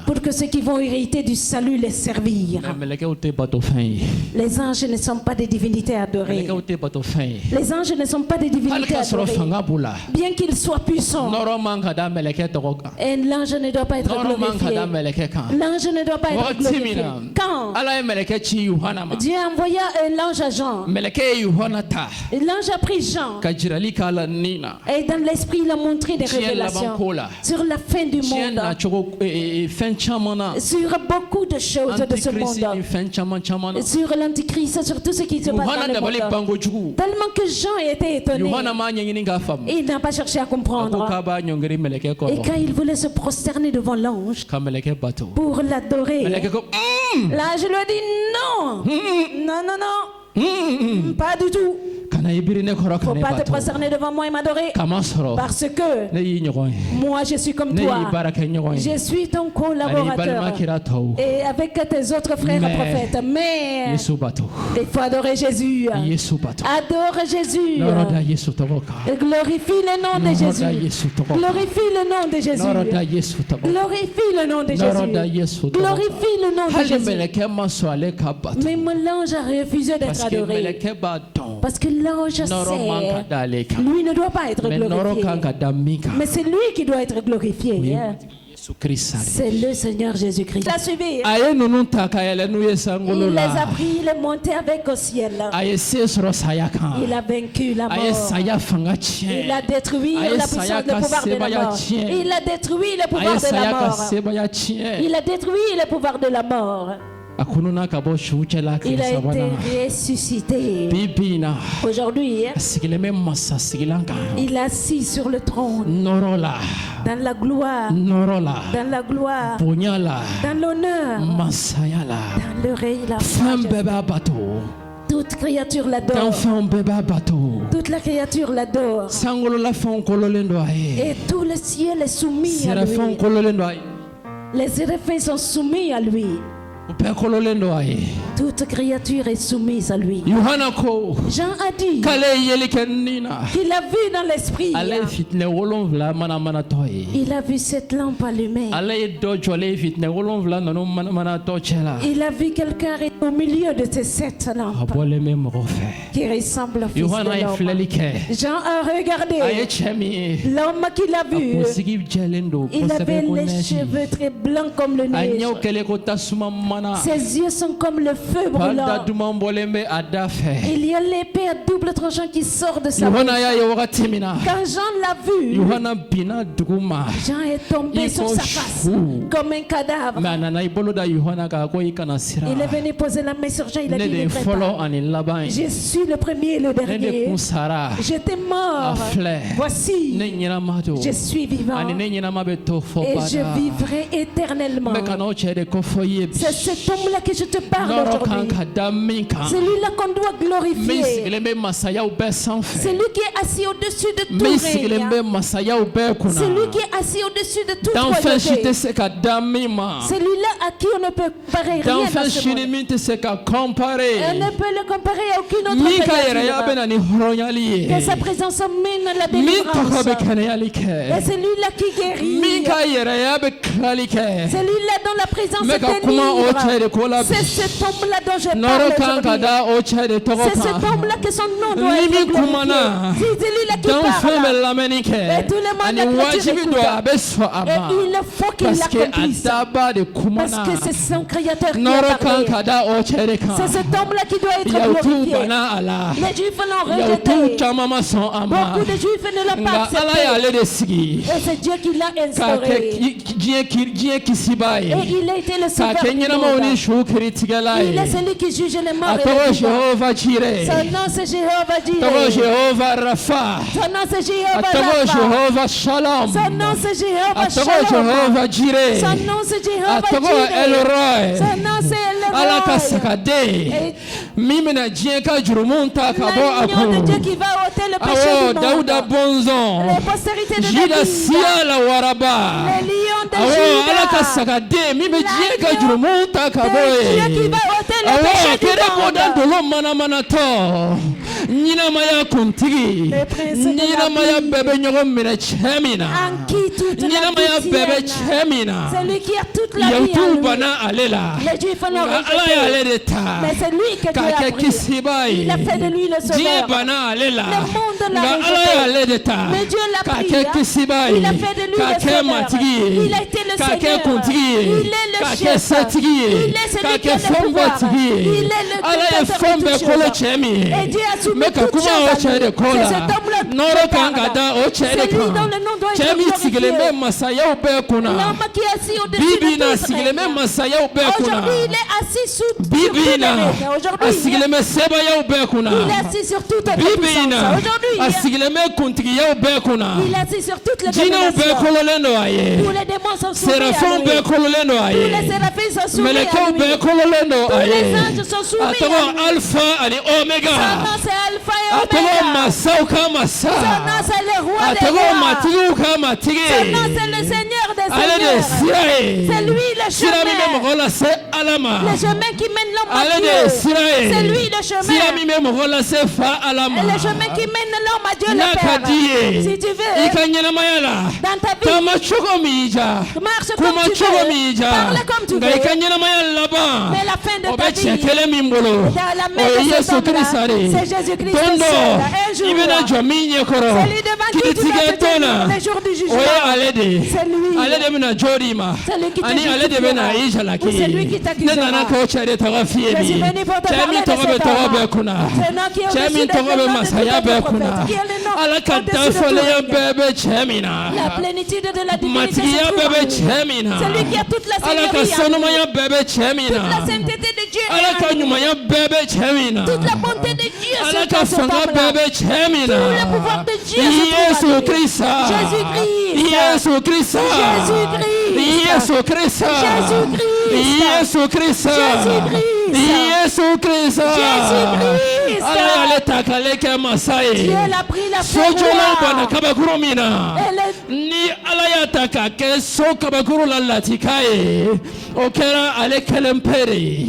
Pour que ceux qui vont hériter du salut les servir. Les anges ne sont pas des divinités adorées. Les anges ne sont pas des divinités adorées. Bien qu'ils soient puissants. Et l'ange ne doit pas être glorifié. L'ange ne doit pas être glorifié. Quand Dieu a envoyé l'ange à Jean, et l'ange a pris Jean, et dans l'esprit il a montré des révélations sur la fin du monde, sur beaucoup de choses de ce monde, sur l'antichrist, sur tout ce qui se passe dans le monde. Tellement que Jean était étonné, il n'a pas cherché à comprendre. Et quand il voulait se prosterner devant l'ange pour l'adorer, l'ange lui a dit non, non, non, non, pas du tout. Il ne faut pas te prosterner devant moi et m'adorer. Parce que moi je suis comme toi. Je suis ton collaborateur. Et avec tes autres frères prophètes. Mais il faut adorer Jésus. Adore Jésus. Glorifie le nom de Jésus. Glorifie le nom de Jésus. Glorifie le nom de Jésus. Glorifie le nom de Jésus. Mais l'ange a refusé d'être adoré. Parce que l'ange sait, lui ne doit pas être glorifié. Mais c'est lui qui doit être glorifié. C'est le Seigneur Jésus-Christ. Il a suivi. Il les a pris, il est monté avec au ciel. Il a vaincu la mort. Il a détruit la puissance, le pouvoir de la mort. Il a détruit le pouvoir de la mort. Il a détruit le pouvoir de la mort. Il a été ressuscité. Aujourd'hui, il est assis sur le trône. Dans la gloire. Dans la gloire. Dans l'honneur. Dans le règne. Toute créature l'adore. Toute la créature l'adore. Et tout le ciel est soumis à lui. Les séraphins sont soumis à lui. Toute créature est soumise à lui. Jean a dit qu'il a vu dans l'esprit. Il a vu cette lampe allumée. Il a vu quelqu'un au milieu de ces 7 lampes qui ressemble au Fils de l'homme. Jean a regardé l'homme qu'il a vu. Il avait les cheveux très blancs comme le neige. Ses yeux sont comme le feu brûlant. Il y a l'épée à double tranchant qui sort de sa bouche. Quand Jean l'a vu, Jean est tombé sur sa face comme un cadavre. Il est venu poser la main sur Jean. Il a dit je suis le premier et le dernier. J'étais mort. Voici, je suis vivant. Et je vivrai éternellement. C'est cet homme-là que je te parle aujourd'hui. C'est lui-là qu'on doit glorifier. C'est lui qui est assis au-dessus de tout règne. C'est lui qui est assis au-dessus de toute royauté. C'est lui-là à qui on ne peut comparer rien dans ce monde. On ne peut le comparer à aucune autre créature. Que sa présence amène la délivrance. Et c'est lui-là qui guérit. C'est lui-là dont la présence est bénie. C'est cet homme-là dont je Noro parle kankada aujourd'hui. ochade togoka. C'est cet homme-là que son nom doit être Nimi glorifié. kumana. C'est lui-là qui Dan parle. feme lameni ke. Et tout le monde Ani l'écriture wajibi écoute. do abeso Et ama. il faut qu'il Parce que l'accomplisse. adaba de Parce kumana. que c'est son créateur qui a Noro parlé. kankada ochade ka. C'est cet homme-là qui doit être Yautu glorifié. bana ala. Les Juifs l'ont Yautu rejeté. chamama son ama. Beaucoup de Juifs ne l'ont pas Nga ala ya accepté. ale de sigi. Et c'est Dieu qui l'a Ka instauré. ke jiye kisibaye. Et il a été le Ka sauveur ke du nyina monde. mauni shukiri tigalaye. Il est celui qui juge les morts et Atogo les vivants. Jehova Jireh. Son nom c'est Jéhovah Atogo Jireh. Jehova Rafa. Son nom c'est Jéhovah Atogo Rapha. Jehova Shalom. Son nom c'est Jéhovah Atogo Shalom. Jehova Jireh. Son nom c'est Jéhovah Atogo Jireh. Elroy. Son nom c'est Alaka Elroy. sakade. Et Mimi na jieka jurumunta kabo l'agneau de ako. Dieu qui va ôter le péché Awo du Dauda monde. Bonzon. Les postérités de Jida David. siala waraba. Les lions de Awo alaka Juda. sakade. Mimi jieka L'agneau jurumunta de kabo. Dieu qui va ôter le Awo péché kere du bodan monde. dolo mana mana to. Nyina maya kuntigi. Les princes de Nyina la maya vie. bebe nyogo mine chemina. En qui toute la Nyina vie maya bebe tienne. chemina. C'est lui qui a toute la vie en Yautu lui. bana alela. Les Juifs l'ont Nga ala ya ale rejeté. de ta. Mais c'est lui que Dieu a Kake pris. kisibai. Il a fait de lui le Dieu sauveur. bana alela. Le monde l'a Nga rejeté. ala ya ale de ta. Mais Dieu l'a pris, Kake hein. kisibai. Il a fait de lui le Kake sauveur. matigi. Il a été le Kake Seigneur. kuntigi. Il est le Kake chef. setigi. Il est celui qui a Kake le fombe pouvoir. tigi. Il est le Ala ya dictateur de fombe toutes kolo choses. chemi. Et Dieu a soumis Meka toutes kuma choses à oche de lui. kola. C'est cet homme-là qui Noro parle. kangada oche de C'est lui kan. dont le nom doit être Chemi glorifié. sigileme masaya ube kuna. L'homme qui est assis au-dessus Bibi de na tous sigileme règne. masaya ube kuna. Aujourd'hui, il est assis sur tous les Bibina règnes. Aujourd'hui, asigileme seba ya ube kuna. il est assis sur toute la puissance. Bibina Aujourd'hui, asigileme kuntigi ya ube kuna. il est assis sur toutes les Jina ube dominations. kololendo aye. Tous les démons sont soumis Serafin à lui. ube kololendo Tous aye. les séraphins sont soumis Meleke à lui. ube kololendo Tous les aye. anges sont soumis Atago à lui. alpha ani Son omega. nom c'est Alpha et Atago Omega. masauka masa. Son nom c'est le roi des Atago rois. matiuka matigi. Son nom c'est le Seigneur des Ale de seigneurs. sirae. C'est lui le Sirami me chemin. mogola se alama. Le chemin qui mène l'homme à Ale de Dieu. sirae. C'est lui le chemin. Sirami me mogola se fa alama. Et le chemin qui mène l'homme à Dieu le Père. Nakadiye. Si tu veux, Ikanyana mayala. dans ta vie, Tama chogo mija. marche comme Kuma tu chogo veux. mija. Parle comme tu Nga veux. ikanyana mayala ba. Mais la fin de ta Obe vie, chekele mimbolo. dans la main de cet Yesu homme-là, Christ c'est Jésus-Christ Tondo. seul. Un jour, Ibena jominye koro. celui devant qui tu vas Kititige te tenir tona. le jour du jugement. Oye alede. C'est lui. Alede mina jorima. C'est lui qui te Ani alede justifiera. bena isha laki. Ou c'est lui qui t'accusera. Nena ko chere toga Je suis fiemi. venu pour te Chemi parler de toga be cet toga homme. be kuna. C'est nom qui est au-dessus Chemi de toga tout be nom de masaya tous be les kuna. prophètes. Qui est le nom Ala au-dessus de kadafale tout ya règne. bebe chemina. La plénitude de la divinité se Matiya trouve en bebe lui. chemina. Celui qui a toute la Ala ka seigneurie en sonoma lui. ya bebe chemina. Toute la sainteté de Dieu Ala est ka en lui. nyuma ya bebe chemina. Toute la bonté de Dieu Ala se ka trouve en fanga cet homme-là. bebe chemina. Tout le pouvoir de Dieu se trouve Yesu en lui. Krista. Jésus-Christ. Yesu Krista. Jésus-Christ. Yesu Krista. Jésus-Christ. Yesu Krista. Jésus-Christ. Yesu Krista. Jésus-Christ. Ala yale takaleke masai. Dieu a pris la Sojola bana foi. kabakuru mina. Elle est Ni ala ya taka ke so kabakuru la latikaye. Okera ale kelempere.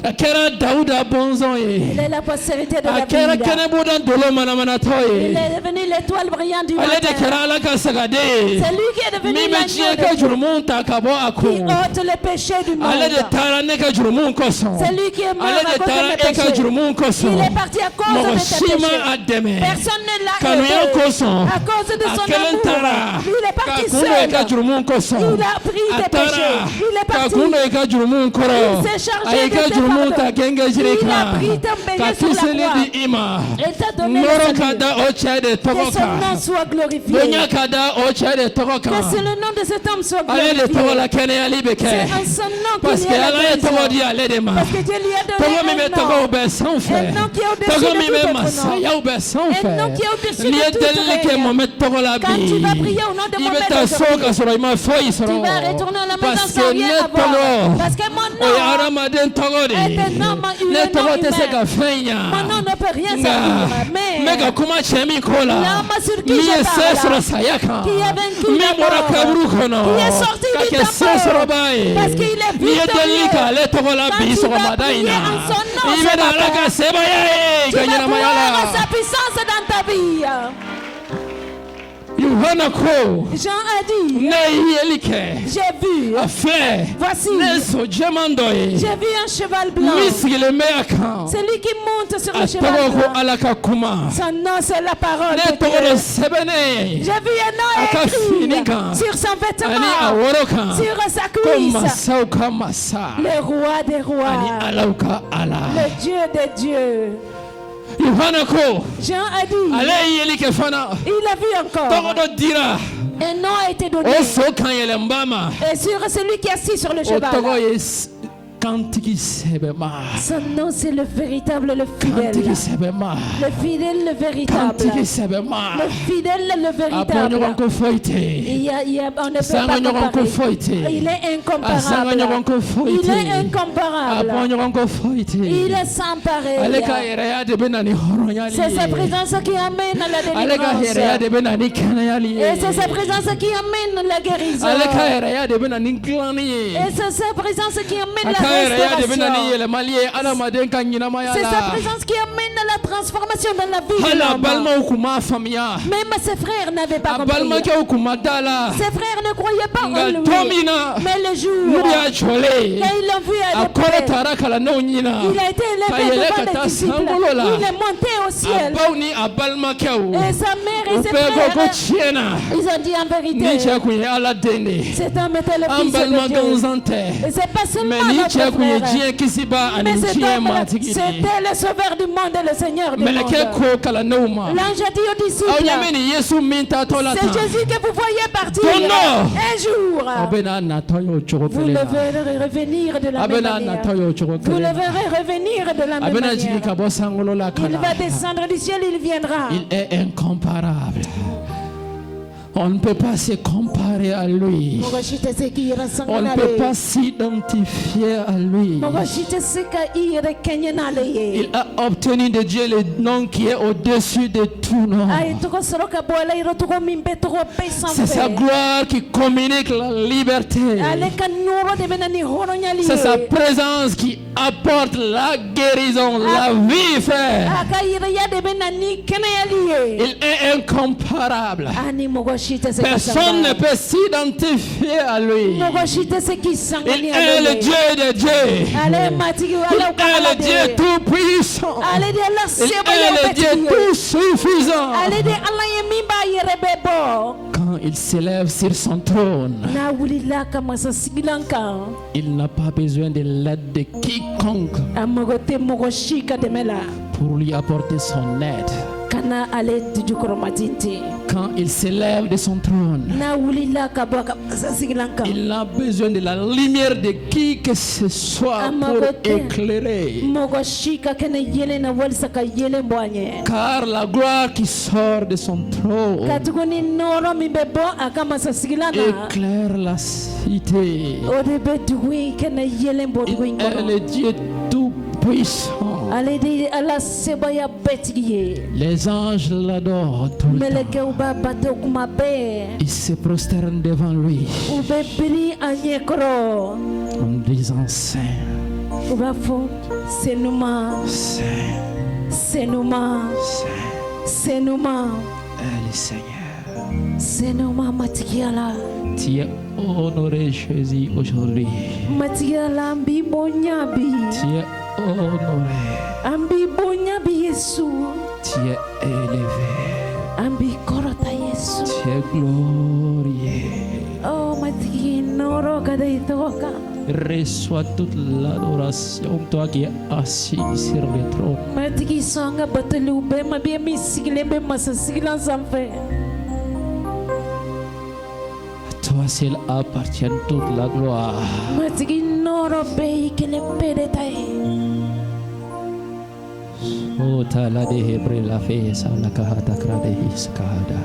Akera Dauda bonzon ye. Elle est la postérité de Akera David. kene bodan dolo mana mana Il toye. est devenu l'étoile brillante du Ale de matin. kera ala ka sagade. C'est lui qui est devenu Mi me l'agneau chie de ka Dieu jurumunta ka bo qui ako. ôte le péché du monde. Ale de tara ne ka jurumun koson. C'est lui qui est mort Ale à de cause de tara mes e ka péchés. jurumun koson. Il est parti à cause Mogo de tes shima péchés. ademe. Personne ne l'a Kanuya aidé. koson. À cause de son Akelen amour. tara. Il est parti Kakundo e ka seul. jurumun koson. Il a pris tes Atara. péchés. Il est parti. Kakundo e ka jurumun koro. Il s'est chargé Aye de ka tes jurumun pardons. ta kenge Il jirika. a pris ton péché sur la Kakisele croix. di ima. Il t'a donné le Noro salut. kada ocha de Que son nom togoka. soit glorifié. Bonya kada ocha de togoka. Que c'est le nom de cet homme soit Ale de togo la glorifié. kene ali beke. C'est en son nom Parce qu'il que y a la ala ye togo guérison. di ale de ma. Parce que Dieu lui a Togo mi donné me un togo nom. ube sans Un fait. nom qui est au-dessus Togo de mi tout me autre masaya nom. ube sans Un fait. nom qui est au-dessus Ni de tout edeli ke règne. momet togo la bi. Quand tu vas prier au nom de Ibe Mohamed ta aujourd'hui, soka soro ima foi soro. tu vas retourner à la maison Parce sans que rien ne avoir. togo. Parce que mon Oye nom aramaden togo de. est un nom Ne humain. togo te se ka fenya. Mon nom ne peut rien Nga. servir. Mais Mega kuma chemi kola. l'homme sur qui Mi je ese soro parle, sayaka. qui a vaincu Mi la mora mort, kabru kono. qui est sorti du Kake se soro temple, bae. parce qu'il est Mi edeli ka victorieux. le togo la Quand bi tu soro vas madaina. prier en son nom Ibe ce da matin, alaka seba ye. tu vas Kanyana voir mayala. sa puissance dans ta vie. Yohana ko. Jean a dit, Ne yelike. j'ai vu, Afle. voici, Neso jemandoye. j'ai vu un cheval blanc. Misigile meaka. C'est lui qui monte sur le cheval Atoro ko blanc. alaka kuma. Son nom, c'est la parole Ne de toro Dieu. sebene. J'ai vu un nom Aka écrit finika. sur son Ani vêtement, aworoka. sur sa Comme cuisse. sauka masa. Le roi des Ani rois, alauka ala. le Dieu des dieux. Yohana ko. Jean a dit, Ale yelike fana. il a vu encore. Togodo dira. Un nom a été donné. O so kan yele mbama. Et sur celui qui est assis sur le O togo cheval. yes kantiki sebema. Son nom, c'est le véritable, le fidèle. Kantiki sebema. Le fidèle, le véritable. Kantiki sebema. Le fidèle, le Aponyo véritable. ko foite. On ne peut Sanga pas nyoron ko comparer. foite. Il est Asanga nyoron incomparable. ko foite. Il est incomparable. Aponyo ko foite. Il est sans Aleka pareil. yere de benani horonyali. C'est sa présence qui amène à la Aleka yere délivrance. de benani kanayali. Et c'est sa présence qui amène la guérison. Aleka yere de benani glani. Et c'est sa présence qui amène la Akayere de benani restauration. yele maliye ana madenka nyina mayala. C'est sa présence qui amène la transformation dans la vie de Hala l'homme. balma ukuma famia. Même ses frères n'avaient pas Abalma compris. ke ukuma dala. Ses frères ne croyaient pas en Nga lui. tomina. Mais le jour Nuya chole. quand ils l'ont vu à Akora l'épreuve, tarakala no nyina. il a été élevé Kayele devant kata les disciples. sangolola. Il est monté au ciel. Abauni abalma keu. Et sa mère et ses Upego ko frères, chiena. ils ont dit en vérité, Nicha kuye ala dene. cet homme était le fils Ambalma de Dieu. ganzante. Et c'est pas seulement Mais nicha notre kuye frère. jien kisiba Mais ani cet jien homme, matigini. c'était le sauveur du monde et le Seigneur du Meleke monde. ko kala nouma. L'ange a dit aux disciples, Awyameni Yesu minta tola c'est ta. Jésus que vous voyez partir. Tono. Un jour, Abena natoyo vous chokopele. le verrez revenir de la même Abena manière. natoyo Vous le chokopele. verrez revenir de la même Abena jini manière. kabo sangolo la Il kala. va descendre du ciel, il viendra. Il est incomparable. On ne peut pas se comparer à lui. Mugashite seki On ne peut pas s'identifier à lui. Mugashite seka ire kenyenale ye. Il a obtenu de Dieu le nom qui est au-dessus de tout nom. Ay toko soroka bola iro toko mimbe toko pesan C'est sa fe. gloire qui communique la liberté. Ale kanuro de benani horo nyali. C'est sa présence qui apporte la guérison, la vie, frère. Aka ire ya de benani kenayali ye. Il est incomparable. Ani mugashite seki. Personne ne peut s'identifier à lui. Mugashite seki Il sangani est le Dieu des dieux. Ale matigi Il wala est le Dieu tout-puissant. Ale de la Il seba est ya le Dieu beti. tout suffisant. Ale de Allah ye mimba yere bebo. Quand il s'élève sur son trône, Na wulila kama sa sigilanka. il n'a pas besoin de l'aide de quiconque Amogote mogoshika demela. pour lui apporter son aide. Kana ale tujukoromatinte. Quand il s'élève de son trône, Na wulila kabwa kama sa sigilanka. il n'a besoin de la lumière de qui que ce soit pour éclairer. Mogoshika kene yele na walsa ka yele mbwanye. Car la gloire qui sort de son trône Katukuni noro mimbebo akama sa sigilana. éclaire la cité. Odebe duwi kene yele Il mbodwi est ngono. le Dieu tout-puissant. Ale de ala seba ya betiye. Les anges l'adorent tout le temps. Meleke uba bate kumabe. Ils se prosternent devant lui Ube bili anyekro. en disant Saint, Uba fo senuma. Saint, Senuma. Saint Senuma. est le Seigneur. Senuma matikiala. Tu es honoré Jésus aujourd'hui. Matikiala ambi bonyabi. Tu es honoré. Ambi bonyabi Yesu. Tu es élevé. Ambi korota Yesu. Tu es glorieux. Oh matiki noro kada itoka. Reçois toute l'adoration, toi qui es assis sur le trône. Matiki sanga batelu be mabie misigile be masasigilan samfe. Toi seul appartient toute la gloire. Matiki noro be ikele pedetai. Oh, tala de hebre la fe sa la kahata krade his kahada.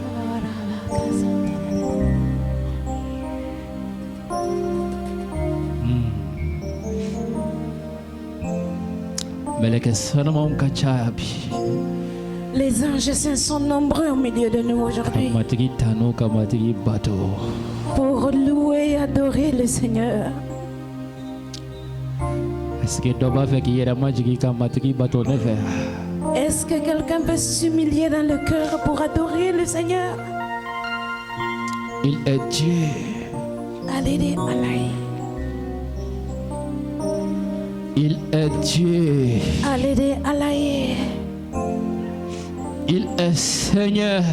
Meleke sanamam kachabi. Les anges saints sont nombreux au milieu de nous aujourd'hui Kamatigi tano kamatigi bato. pour louer et adorer le Seigneur. Est-ce que doba fait qu'il y a majigi kamatigi bato ne fait? Est-ce que quelqu'un peut s'humilier dans le cœur pour adorer le Seigneur? Il est Dieu. alede alai, Il est Dieu. alede alai, Il est Seigneur.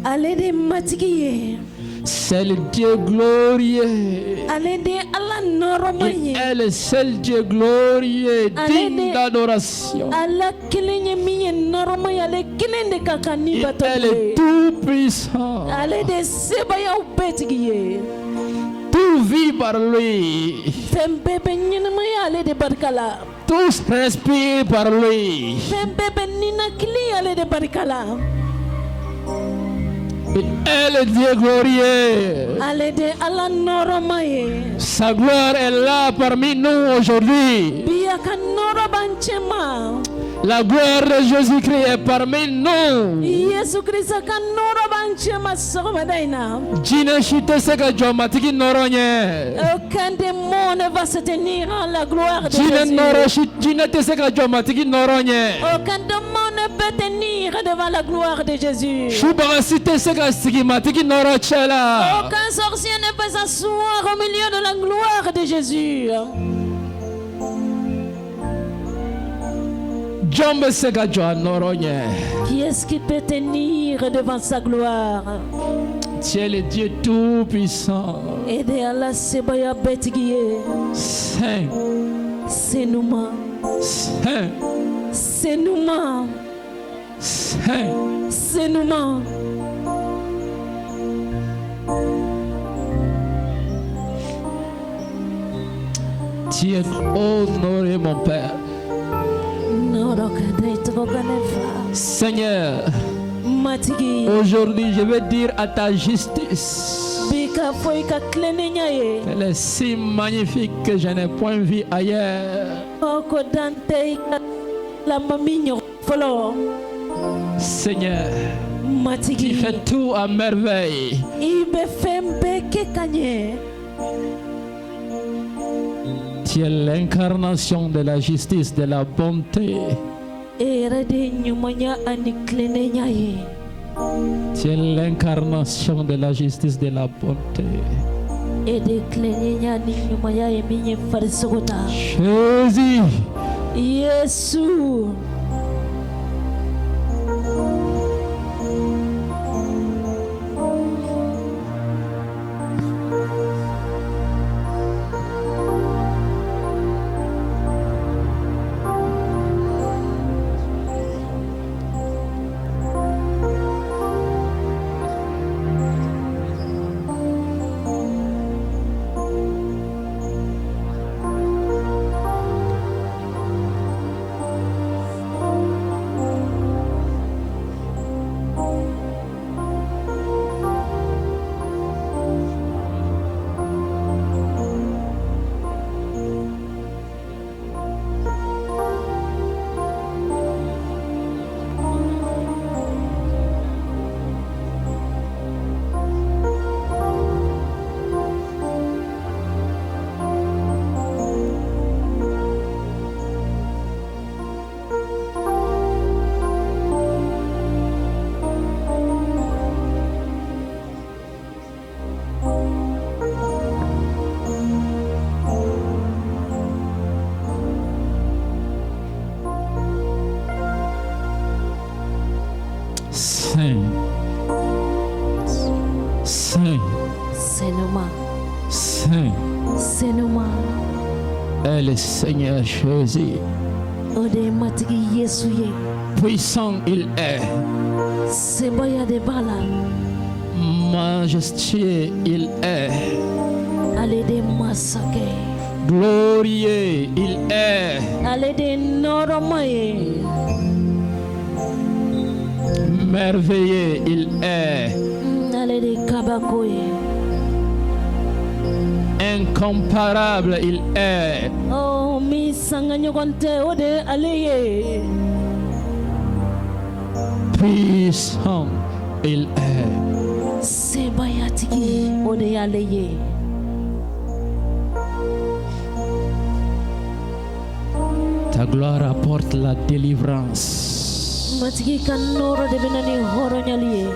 alede matigiye, C'est le Dieu glorieux. alede ala Il noromaye, est le seul Dieu glorieux, digne Allez, d'adoration. ala kilenye miye noromaye, ale kilende kakani Il est le batoye, Tout-Puissant. alede sebaya ubetigiye, Tout vit par lui. fembebe nyinamaye alede barkala, Tous respirent par lui. fembebe nina kili alede barkala, Il est le Dieu glorieux. alede ala noromaye, Sa gloire est là parmi nous aujourd'hui. biyaka norobanchema, La gloire de Jésus-Christ est parmi nous. Yesu Krista ka norobanchema sogomadaina. Jina shite seka jomatiki noronye. Aucun démon ne va se tenir en la gloire de Jina noro Jésus. shit jina te seka jomatiki noronye. Aucun démon ne peut tenir devant la gloire de Jésus. Shubaga site seka sigimatiki noro chela. Aucun sorcier ne peut s'asseoir au milieu de la gloire de Jésus. Jombe seka jo noronye. Qui est-ce qui peut tenir devant sa gloire? Tu es le Dieu tout-puissant. Aidez Allah Sebaya Betgiye. Saint, C'est nous, Saint, c'est nous, Saint. c'est nous. Tu es honoré, mon Père. Seigneur, Matigi. aujourd'hui je veux dire à ta justice. Bika foika klenenyaye. Elle est si magnifique que je n'ai point vu ailleurs. Oko dante la maminyo folo. Seigneur, tu Matigi. fais tout à merveille. Ibe fembe kekanye. Tu es l'incarnation de la justice, de la bonté. Erede nyumanya ani klenenyaye. Tu es l'incarnation de la justice, de la bonté. Ede klenenya ni nyumaya eminye farisogota. Jésus, Yesu. Saint, Saint, Senuma. Saint Senuma. est le Seigneur Jésus. Ode matigi Yesuye. Puissant il est, Sebaya de bala. majestueux il est, Ale de masake. glorieux il est, Ale de noromaye. merveilleux il est, Ale de kabakoye. incomparable il est, Oh mi sanganyogonte ode aleye. puissant il est. Sebaya tigi ode aleye. Ta gloire apporte la délivrance. Matigi kanoro de benani horo nyaliye.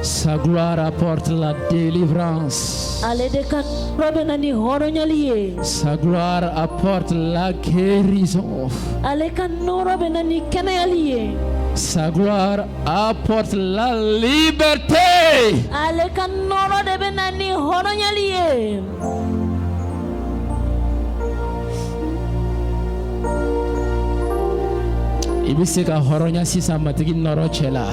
Sa gloire apporte la délivrance. Ale de ka robe na ni horonyali. Sa gloire apporte la guérison. Ale ka no robe na ni kenayali. Sa gloire apporte la liberté. Ale ka no robe na ni horonyali. Ibiseka horonya sisa matigi noro chela.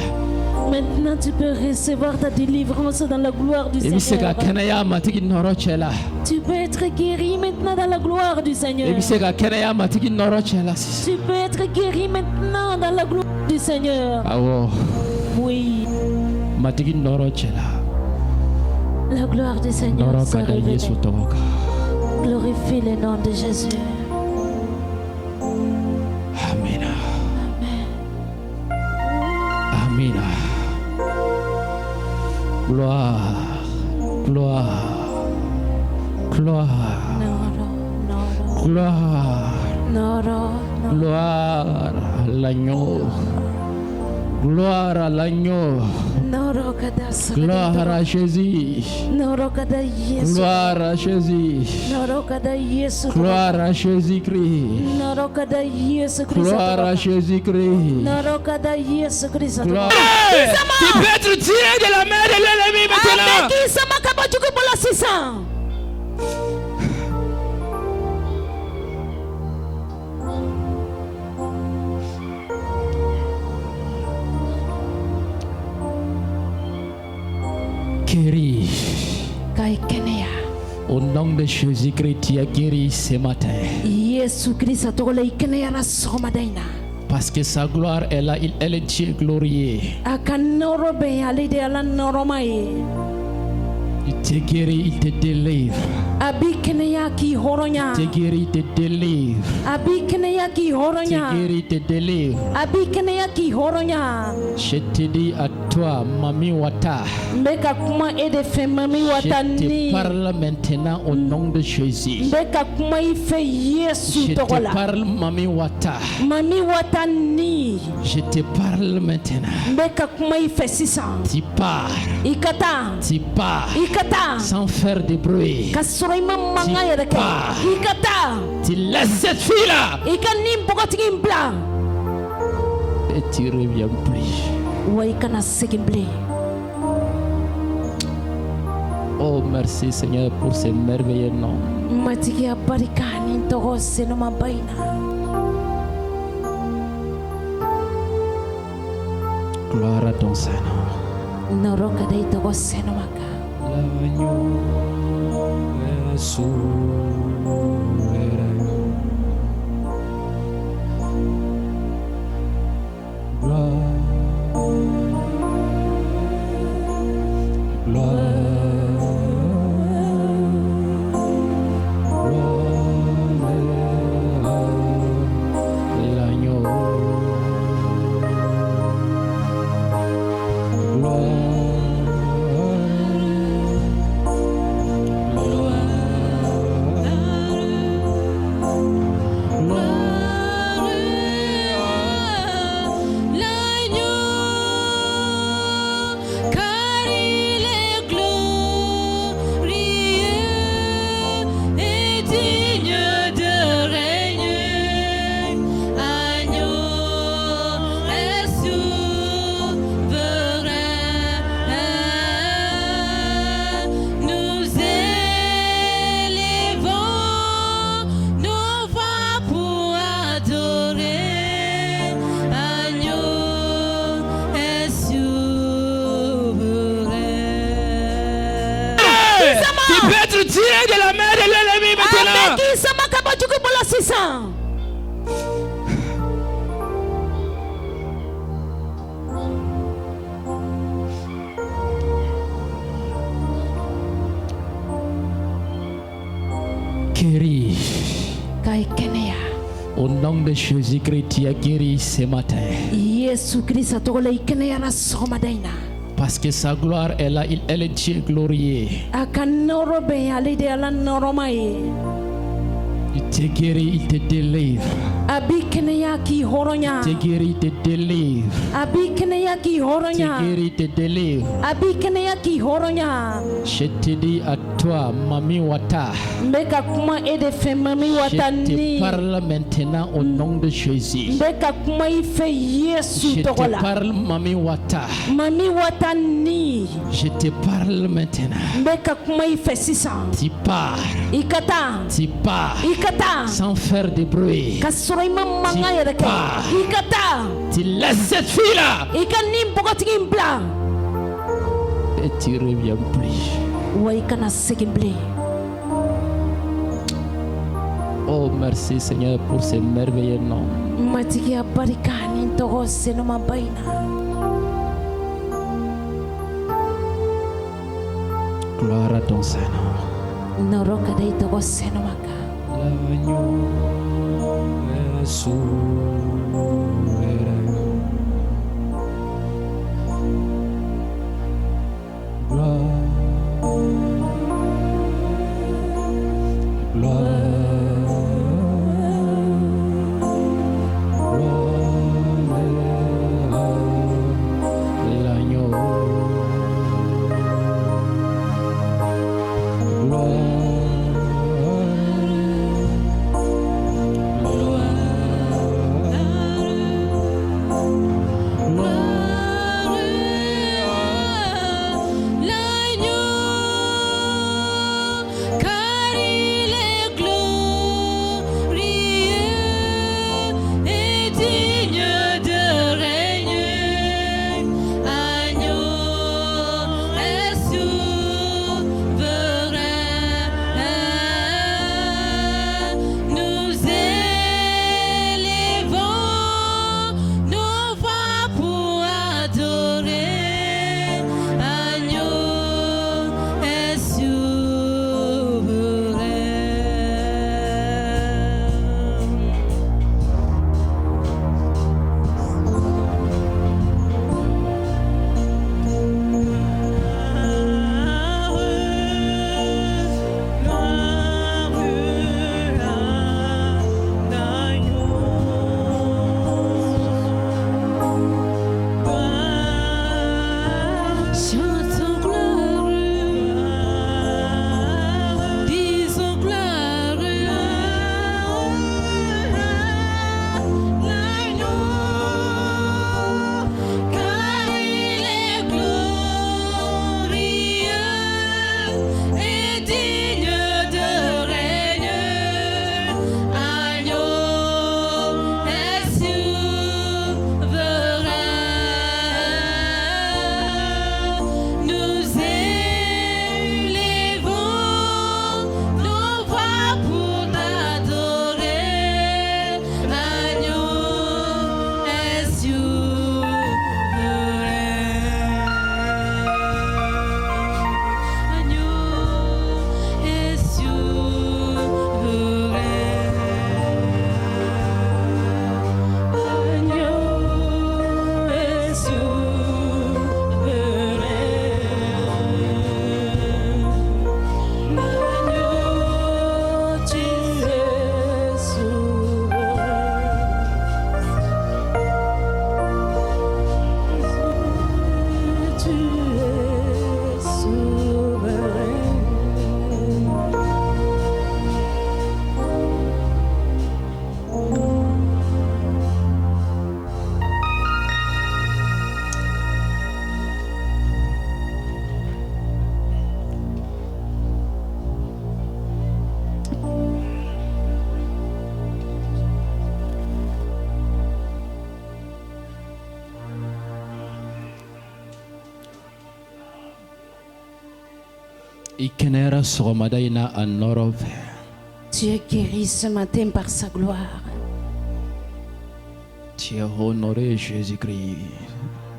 Maintenant tu peux recevoir ta délivrance dans la gloire du Ibiseka Seigneur. kenaya matigi noro chela. Tu peux être guéri maintenant dans la gloire du Seigneur. Ibiseka kenaya matigi noro chela. Tu peux être guéri maintenant dans la gloire du Seigneur. Awo Oui, matigi noro chela. la gloire du Seigneur Noro se kada révèle. Yesu toka. Glorifie le nom de Jésus. Amina. Amina. Gloire. Gloire. Gloire. Noro, noro, Gloire. noro, noro. Gloire à l'agneau. Gloire à l'agneau. Noro kada Gloire à Jésus. Noro kada Yesu. Gloire à Jésus. Noro kada Yesu. Gloire à Jésus-Christ. Noro kada Yesu Christ. Gloire à Jésus-Christ. Noro kada Yesu Christ. Gloire. Tu peux être tiré de la main de l'ennemi maintenant. Ameki sama kabajuku bola sisa. Guéri. Kai kenea. Au nom de Jésus-Christ, tu es guéri ce matin. Yesu Christ atola ikenea na soma daina. Parce que sa gloire est là, elle est Dieu glorieux. Akanoro be alide ala noromai. Il te guérit, il te délivre. Abi kenea ki horonya. Il te guérit, il te délivre. Abi kenea ki Il te horonya. guérit, il te délivre. Abi kenea ki horonya. Je te dis à toi, Mami Wata, Mbeka kuma ede fe mami je watani. te parle maintenant au nom de Jésus. Mbeka kuma ife Je Yesu te tokola. parle, Mami Wata. Mami watani. Je te parle maintenant. Mbeka kuma ife sisa. Tu pars, Ikata. tu pars, Ikata. sans faire de bruit. Kasoro imamanga yedeke. pars. Ikata. Tu laisses cette fille-là Ikani mbokati impla. et tu reviens plus. Wa ikana sekimble. Oh, merci Seigneur pour ce merveilleux nom. Matiki abarikani ntogo senoma baina. Gloire à ton Seigneur. Noroka dei togo senomaka. L'agneau est souverain. Gloire. L'agneau. Tu peux être tiré de la main de l'ennemi maintenant. Ameki sama kabajuku bola sisa. Guéri. Kai kenea. Au nom de Jésus-Christ, tu es guéri ce matin. Yesu Christ atola ikenea na soma daina. Parce que sa gloire est là, elle est Dieu glorieux. Akanoro be alide ala noromai. Il te guérit, il te délivre. Abikeneya ki horonya. Te guéris, te délivre. Abikeneya ki Te horonya. guéris, te délivre. Abikeneya ki horonya. Je te dis à toi, Mami Wata, Mbeka kuma ede fe mami je te watani. parle maintenant au nom de Jésus. Mbeka kuma ife Yesu Je te tokola. parle, Mami Wata. Mami watani. Je te parle maintenant. Mbeka kuma ife sisa. Tu pars, Ikata. tu pars, Ikata. sans faire de bruit. Kasoro ima manga yere ke. Tipa. Ikata. Tu laisses cette fille-là Ikani mbogotigi mbla. et tu reviens plus. Wa ikana segimble. Oh, merci Seigneur pour ce merveilleux nom. Matigi abarikani ntogo senoma baina. Gloire à ton Seigneur. Noroka dai togo senoma ka. L'agneau est souverain. Gloire, gloire, l'agneau. Ikenera sogomadaina anorove. Tu es guéri ce matin par sa gloire. Tu es honoré, Jésus-Christ.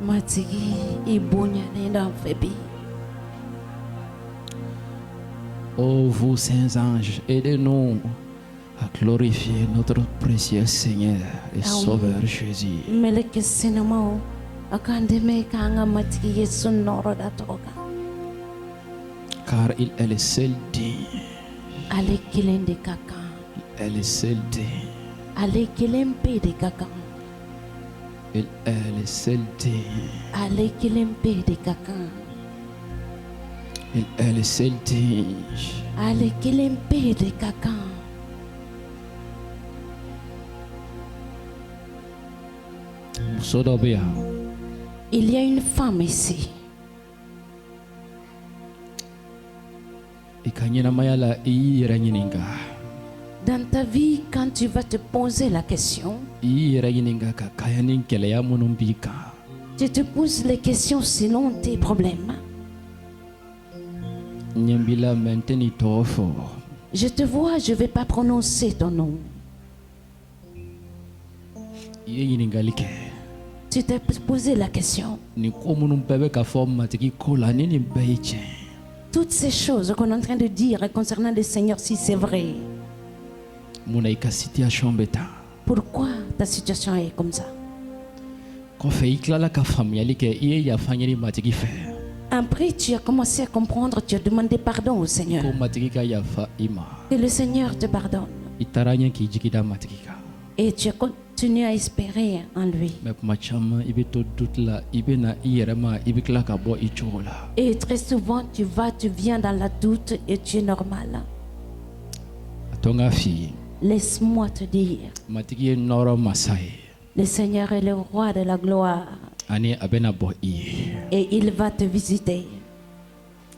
Matigi ibonya nenda febi. Oh, vous, saints anges, aidez-nous à glorifier notre précieux Seigneur et Sauveur Jésus. Meleke senamo akandeme kanga matigi Yesu noro datoka. Car il est le seul digne. Ale kilende kaka. Il est le seul digne. Alekelempe de kakan. Il est le seul digne. Alekelempe de kakan. Il est le seul digne. Alekelempe de kakan. Muso dɔ bɛ yan. Il y a une femme ici. I ka ɲɛnamaya la i y'i yɛrɛ ɲininka. Dans ta vie, quand tu vas te poser la question, I y'i yɛrɛ ɲininka ka kaya ni gɛlɛya minnu b'i kan. tu te poses les questions selon tes problèmes. Ɲɛ b'i la mɛ n tɛ n'i tɔgɔ fɔ. Je te vois, je ne vais pas prononcer ton nom. I ye ɲininkali kɛ. Tu t'es posé la question. Nin ko minnu bɛɛ bɛ ka fɔ matigi ko la ni nin bɛɛ ye tiɲɛ. Toutes ces choses qu'on est en train de dire concernant le Seigneur, si c'est vrai, Mun na i ka situation bɛ tan. pourquoi ta situation est comme ça? Kɔfɛ i tilala ka faamuyali kɛ i ye yafa ɲini matigi fɛ. Après, tu as commencé à comprendre, tu as demandé pardon au Seigneur. Ko matigi ka yafa i ma. Que le Seigneur te pardonne. I taara ɲɛ k'i jigi da matigi kan. Et tu as continué à espérer en lui. Mɛ kuma caman i bɛ to doute la i bɛ na i yɛrɛ ma i bɛ tila ka bɔ i cogo la. Et très souvent, tu viens dans la doute et tu es normal. A to n k'a f'i ye. Laisse-moi te dire, Matigi ye nɔrɔ masa ye. le Seigneur est le roi de la gloire Ani a bɛna bɔ i ye. et il va te visiter.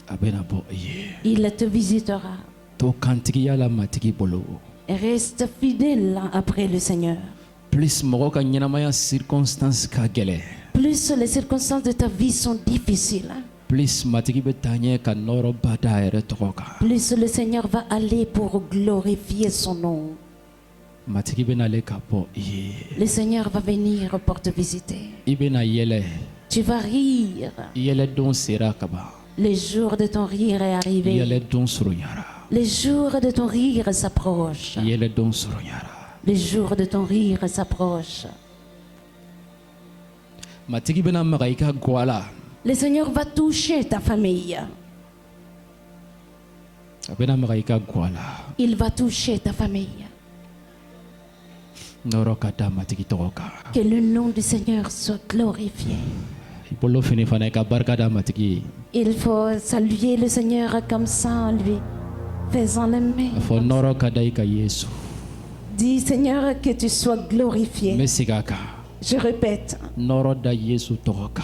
A bɛna bɔ i ye. Il te visitera. To kantigiya la matigi bolo. Reste fidèle après le Seigneur. Plus mɔgɔ ka ɲɛnamaya circonstance ka gɛlɛ. Plus les circonstances de ta vie sont difficiles, Plus matigi bɛ taa ɲɛ ka nɔrɔba da a yɛrɛ tɔgɔ kan. plus le Seigneur va aller pour glorifier son nom. Matigi bɛna ale ka bɔ i ye. Le Seigneur va venir pour te visiter. I bɛna yɛlɛ. Tu vas rire. I yɛlɛdon sera ka ban. Le jour de ton rire est I arrivé. yɛlɛdon surunyara. Le jour de ton rire s'approche. I yɛlɛdon surunyara. Le jour de ton rire s'approche. Matigi bɛna maga i ka gwa la. Le Seigneur va toucher ta famille. A bɛna maga i ka gwa la. Il va toucher ta famille. Nɔrɔ ka da matigi tɔgɔ kan. Que le nom du Seigneur soit glorifié. I bolo fini fana i ka barika da matigi ye. Il faut saluer le Seigneur comme ça en lui faisant les mains. A fɔ nɔrɔ ka da i ka Yesu. Dis Seigneur que tu sois N glorifié. bɛ segin a kan. Je répète, Nɔrɔ da Yesu tɔgɔ kan.